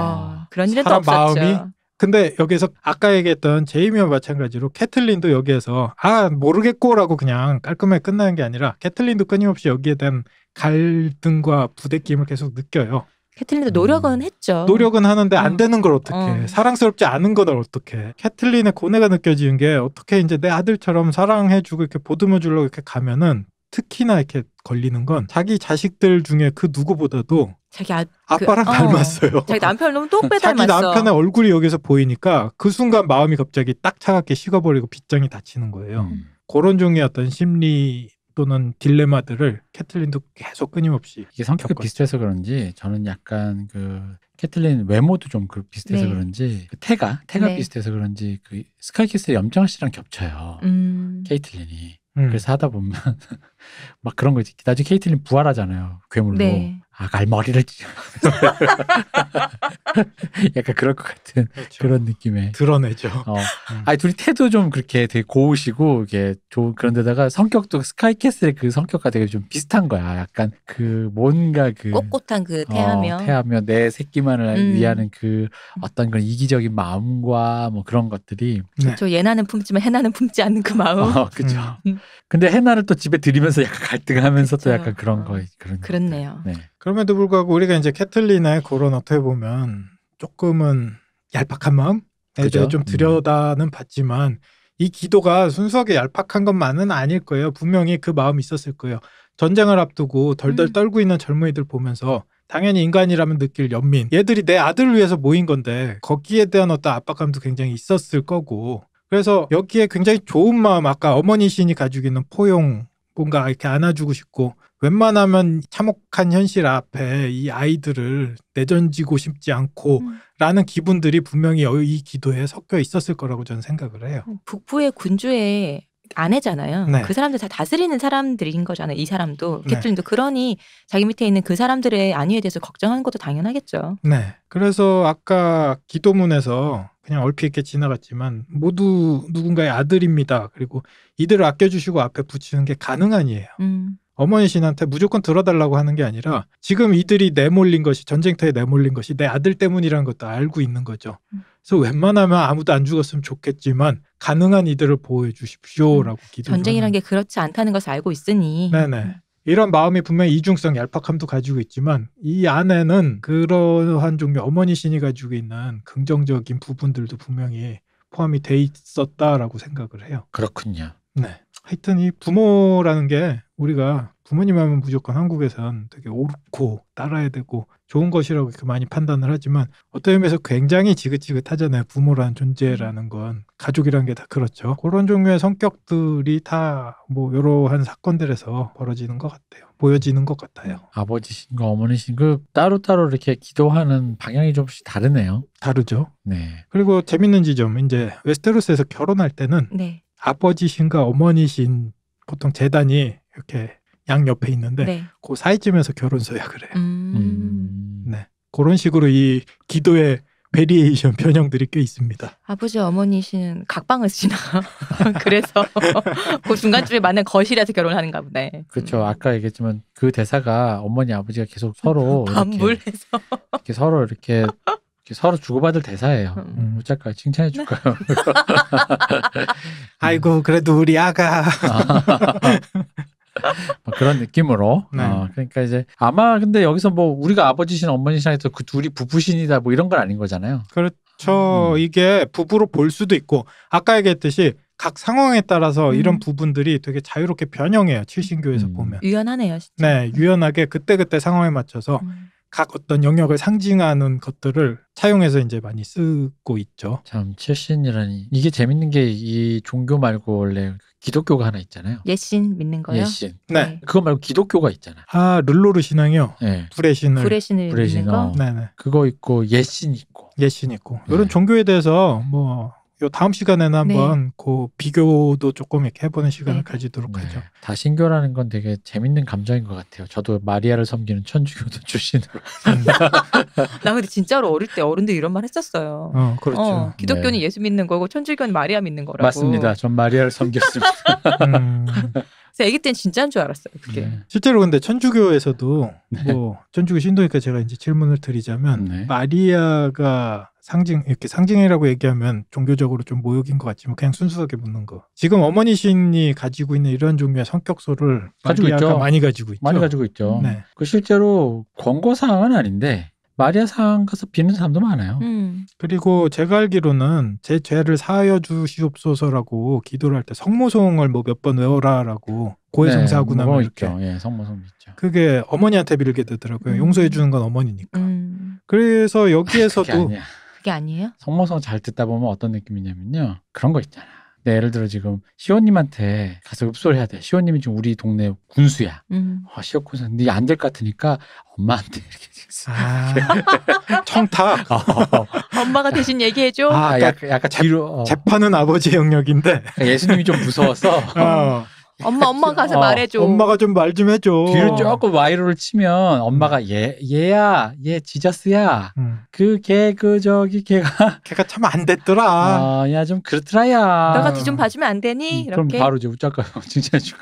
그런 일은 또 사람 없었죠. 마음이 근데 여기서 아까 얘기했던 제이미와 마찬가지로 캐틀린도 여기에서 모르겠고라고 그냥 깔끔하게 끝나는 게 아니라 캐틀린도 끊임없이 여기에 대한 갈등과 부대낌을 계속 느껴요. 캐틀린도 노력은 했죠. 노력은 하는데 안 되는 걸 어떻게 사랑스럽지 않은 걸 어떻게 캐틀린의 고뇌가 느껴지는 게 어떻게 이제 내 아들처럼 사랑해주고 이렇게 보듬어 주려고 이렇게 가면은 특히나 이렇게 걸리는 건 자기 자식들 중에 그 누구보다도 자기 아빠랑 닮았어요. 자기 남편을 너무 똑 자기 빼닮았어. 남편의 얼굴이 여기서 보이니까 그 순간 마음이 갑자기 딱 차갑게 식어버리고 빗장이 닫히는 거예요. 그런 종의 어떤 심리 또는 딜레마들을 캐틀린도 계속 끊임없이 이게 성격이 비슷해서 그런지 저는 약간 그 캐틀린 외모도 좀 비슷해서 그런지 태가 비슷해서 그런지 그 스카이캐슬의 염정아 씨랑 겹쳐요. 케이틀린이. 그래서 하다 보면 막 그런 거지. 나중에 케이틀린 부활하잖아요. 괴물로. 네. 갈머리를 약간 그럴 것 같은 그런 느낌의 드러내죠. 둘이 태도 좀 그렇게 되게 고우시고 이게 그런데다가 성격도 스카이캐슬의 그 성격과 되게 좀 비슷한 거야. 약간 그 뭔가 그 꼿꼿한 그 태하며 내 새끼만을 위하는 그 어떤 그런 이기적인 마음과 뭐 그런 것들이 저 예나는 품지만 해나는 품지 않는 그 마음. 그렇죠. 근데 해나를 또 집에 들이면서 약간 갈등하면서 또 약간 그런 거 그렇네요. 네. 그럼에도 불구하고 우리가 이제 캐틀린의 그런 어떻게 보면 조금은 얄팍한 마음에 대해 좀 들여다는 봤지만 이 기도가 순수하게 얄팍한 것만은 아닐 거예요. 분명히 그 마음이 있었을 거예요. 전쟁을 앞두고 덜덜 떨고 있는 젊은이들 보면서 당연히 인간이라면 느낄 연민. 얘들이 내 아들을 위해서 모인 건데 거기에 대한 어떤 압박감도 굉장히 있었을 거고 그래서 여기에 굉장히 좋은 마음 아까 어머니 신이 가지고 있는 포용 뭔가 이렇게 안아주고 싶고 웬만하면 참혹한 현실 앞에 이 아이들을 내던지고 싶지 않고 라는 기분들이 분명히 이 기도에 섞여 있었을 거라고 저는 생각을 해요. 북부의 군주의 아내잖아요. 네. 그 사람들 다 다스리는 사람들인 거잖아요. 이 사람도 캐틀린도 그러니 자기 밑에 있는 그 사람들의 안위에 대해서 걱정하는 것도 당연하겠죠. 네. 그래서 아까 기도문에서 그냥 얼핏 이렇게 지나갔지만 모두 누군가의 아들입니다. 그리고 이들을 아껴주시고 앞에 붙이는 게 가능한이에요. 어머니 신한테 무조건 들어달라고 하는 게 아니라 지금 이들이 내몰린 것이 전쟁터에 내몰린 것이 내 아들 때문이라는 것도 알고 있는 거죠. 그래서 웬만하면 아무도 안 죽었으면 좋겠지만 가능한 이들을 보호해 주십시오라고 기도를 전쟁이라는 게 그렇지 않다는 것을 알고 있으니. 네네. 이런 마음이 분명히 이중성, 얄팍함도 가지고 있지만 이 안에는 그러한 종류 어머니 신이 가지고 있는 긍정적인 부분들도 분명히 포함이 돼 있었다라고 생각을 해요. 그렇군요. 네. 하여튼 이 부모라는 게 우리가 부모님 하면 무조건 한국에선 되게 옳고 따라야 되고 좋은 것이라고 이렇게 많이 판단을 하지만 어떤 의미에서 굉장히 지긋지긋하잖아요. 부모라는 존재라는 건. 가족이라는 게 다 그렇죠. 그런 종류의 성격들이 다 뭐 이러한 사건들에서 벌어지는 것 같아요. 보여지는 것 같아요. 아버지신과 어머니신 그 따로따로 이렇게 기도하는 방향이 좀씩 다르네요. 다르죠. 네. 그리고 재밌는 지점 이제 웨스테로스에서 결혼할 때는 네. 아버지신과 어머니신 보통 재단이 이렇게 양 옆에 있는데 네. 그 사이쯤에서 결혼서약을 해요. 네. 그런 식으로 이 기도의 베리에이션 변형들이 꽤 있습니다. 아버지 어머니시는 각방을 쓰시나 그래서 그 중간쯤에 맞는 거실에서 결혼하는가 보네. 그렇죠. 아까 얘기했지만 그 대사가 어머니 아버지가 계속 서로 반불해서 이렇게 서로 이렇게 서로 주고받을 대사예요. 작가 칭찬해 줄까요? 아이고 그래도 우리 아가 뭐 그런 느낌으로. 네. 그러니까 이제 아마 근데 여기서 뭐 우리가 아버지신 어머니신 해서 그 둘이 부부신이다 뭐 이런 건 아닌 거잖아요. 그렇죠. 이게 부부로 볼 수도 있고 아까 얘기했듯이 각 상황에 따라서 이런 부분들이 되게 자유롭게 변형해요. 칠신교에서 보면. 유연하네요. 진짜. 네, 유연하게 그때그때 상황에 맞춰서 각 어떤 영역을 상징하는 것들을 차용해서 이제 많이 쓰고 있죠. 참 칠신이라니 이게 재밌는 게 이 종교 말고 원래 기독교가 하나 있잖아요. 예신 믿는 거요? 예신. 네. 그거 말고 기독교가 있잖아요. 아 르로르 신앙이요. 네. 불의 신을. 불의 신을 믿는 거. 네네. 그거 있고 예신 있고. 예신 있고. 네. 이런 종교에 대해서 뭐 요 다음 시간에는 한번 그 비교도 조금 이렇게 해보는 시간을 가지도록 하죠. 다신교라는 건 되게 재밌는 감정인 것 같아요. 저도 마리아를 섬기는 천주교도 출신으로. 나 근데 진짜로 어릴 때 어른들 이런 말 했었어요. 그렇죠. 기독교는 예수 믿는 거고 천주교는 마리아 믿는 거라고. 맞습니다. 전 마리아를 섬겼습니다. 그래서 아기 때는 진짜인 줄 알았어요. 그게. 실제로 근데 천주교에서도 뭐 천주교 신도니까 제가 이제 질문을 드리자면 마리아가 이렇게 상징이라고 얘기하면 종교적으로 좀 모욕인 것 같지만 그냥 순수하게 묻는 거. 지금 어머니 신이 가지고 있는 이런 종류의 성격소를 가지고 마리아가 있죠. 많이 가지고 있죠. 많이 가지고 있죠. 네. 그 실제로 권고사항은 아닌데 마리아 상 가서 비는 사람도 많아요. 그리고 제가 알기로는 제 죄를 사하여 주시옵소서라고 기도를 할 때 성모송을 뭐 몇 번 외워라라고 고해성사하고 나면 이렇게. 있죠. 예, 성모송 있죠. 그게 어머니한테 빌게 되더라고요. 용서해 주는 건 어머니니까. 그래서 여기에서도 그게 아니에요? 성모송 잘 듣다 보면 어떤 느낌이냐면요. 그런 거 있잖아. 근데 예를 들어 지금 시호님한테 가서 읍소를 해야 돼. 시호님이 지금 우리 동네 군수야. 시호 군수. 근데 안 될 것 같으니까 엄마한테 이렇게. 청탁. 엄마가 대신 얘기해줘. 약간 뒤로. 재판은 아버지 영역인데. 예수님이 좀 무서워서. 엄마 가서 말해줘. 엄마가 좀 말 좀 해줘. 뒤로 조금 와이로를 치면 엄마가 얘야, 얘 지저스야. 걔가 참 안 됐더라. 야 좀 그렇더라야. 너가 뒤 좀 봐주면 안 되니? 그럼 이렇게. 바로 이제 웃자까 칭찬해주고.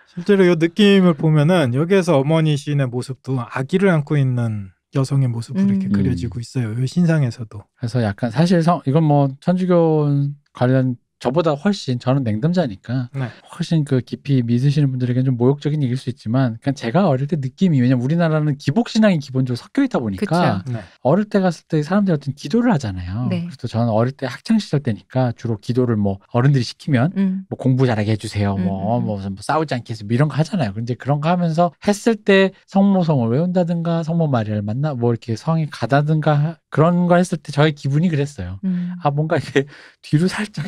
실제로 이 느낌을 보면은 여기에서 어머니 신의 모습도 아기를 안고 있는 여성의 모습으로 이렇게 그려지고 있어요. 이 신상에서도. 그래서 약간 사실 이건 뭐 천주교 관련 저보다 훨씬 저는 냉담자니까 훨씬 그 깊이 믿으시는 분들에게는 좀 모욕적인 얘기일 수 있지만 그냥 제가 어릴 때 느낌이 왜냐면 우리나라는 기복신앙이 기본적으로 섞여 있다 보니까 어릴 때 갔을 때 사람들이 어떤 기도를 하잖아요. 그래서 저는 어릴 때 학창시절 때니까 주로 기도를 뭐 어른들이 시키면 뭐 공부 잘하게 해주세요. 뭐 싸우지 않게 해서 뭐 이런 거 하잖아요. 근데 그런 거 하면서 했을 때 성모성을 외운다든가 성모 마리아를 만나 뭐 이렇게 성에 가다든가 그런 거 했을 때 저의 기분이 그랬어요. 뭔가 이렇게 뒤로 살짝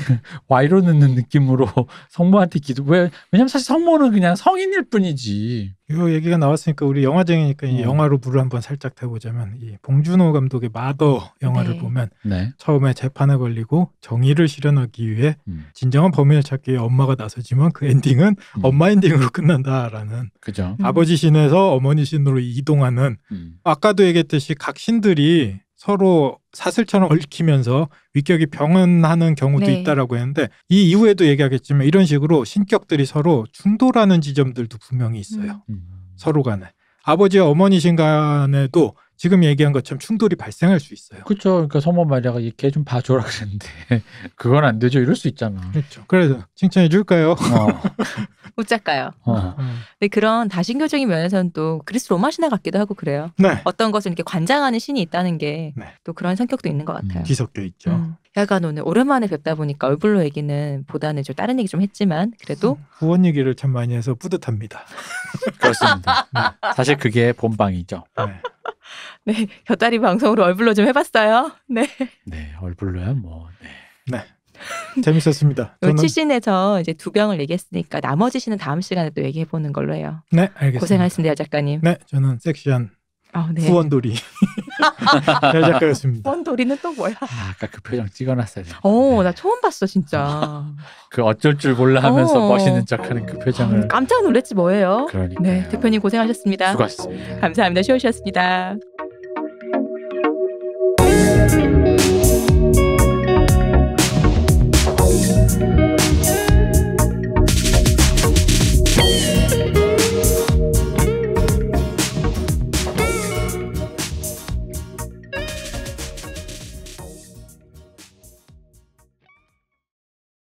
와이로 넣는 느낌으로 성모한테 왜냐면 사실 성모는 그냥 성인일 뿐이지. 이 얘기가 나왔으니까 우리 영화쟁이니까 이 영화로 물을 한번 살짝 대보자면 이 봉준호 감독의 마더 영화를 보면 처음에 재판에 걸리고 정의를 실현하기 위해 진정한 범인을 찾기 위해 엄마가 나서지만 그 엔딩은 엄마 엔딩으로 끝난다라는. 그죠. 아버지 신에서 어머니 신으로 이동하는. 아까도 얘기했듯이 각 신들이 서로 사슬처럼 얽히면서 위격이 병언하는 경우도 있다라고 했는데 이 이후에도 얘기하겠지만 이런 식으로 신격들이 서로 충돌하는 지점들도 분명히 있어요. 서로 간에. 아버지와 어머니신 간에도 지금 얘기한 것처럼 충돌이 발생할 수 있어요. 그렇죠. 그러니까 성모 마리아가 걔 좀 봐줘라 그랬는데 그건 안 되죠. 이럴 수 있잖아. 그렇죠. 그래도 칭찬해 줄까요? 웃잘까요? 근데 그런 다신교적인 면에서는 또 그리스 로마 신화 같기도 하고 그래요. 어떤 것을 이렇게 관장하는 신이 있다는 게 또 그런 성격도 있는 것 같아요. 뒤섞여 있죠. 약간 오늘 오랜만에 뵙다 보니까 얼굴로 얘기는 보다는 좀 다른 얘기 좀 했지만 그래도 후원 얘기를 참 많이 해서 뿌듯합니다. 그렇습니다. 사실 그게 본방이죠. 네. 네, 곁다리 방송으로 얼굴로 좀 해봤어요. 네. 네, 얼굴로야 뭐. 네. 재밌었습니다. 저는 7씬에서 이제 2병을 얘기했으니까 나머지 씬은 다음 시간에 또 얘기해보는 걸로 해요. 네, 알겠습니다. 고생하셨습니다, 작가님. 네, 저는 섹시한 네. 후원돌이 여 작가였습니다. 후원돌이는 또 뭐야? 아까 그 표정 찍어놨어야 돼. 나 처음 봤어, 진짜. 그 어쩔 줄 몰라 하면서 멋있는 척하는 그 표정을. 깜짝 놀랐지 뭐예요. 그러니까. 네, 대표님 고생하셨습니다. 수고하셨습니다. 감사합니다. 쉬우셨습니다.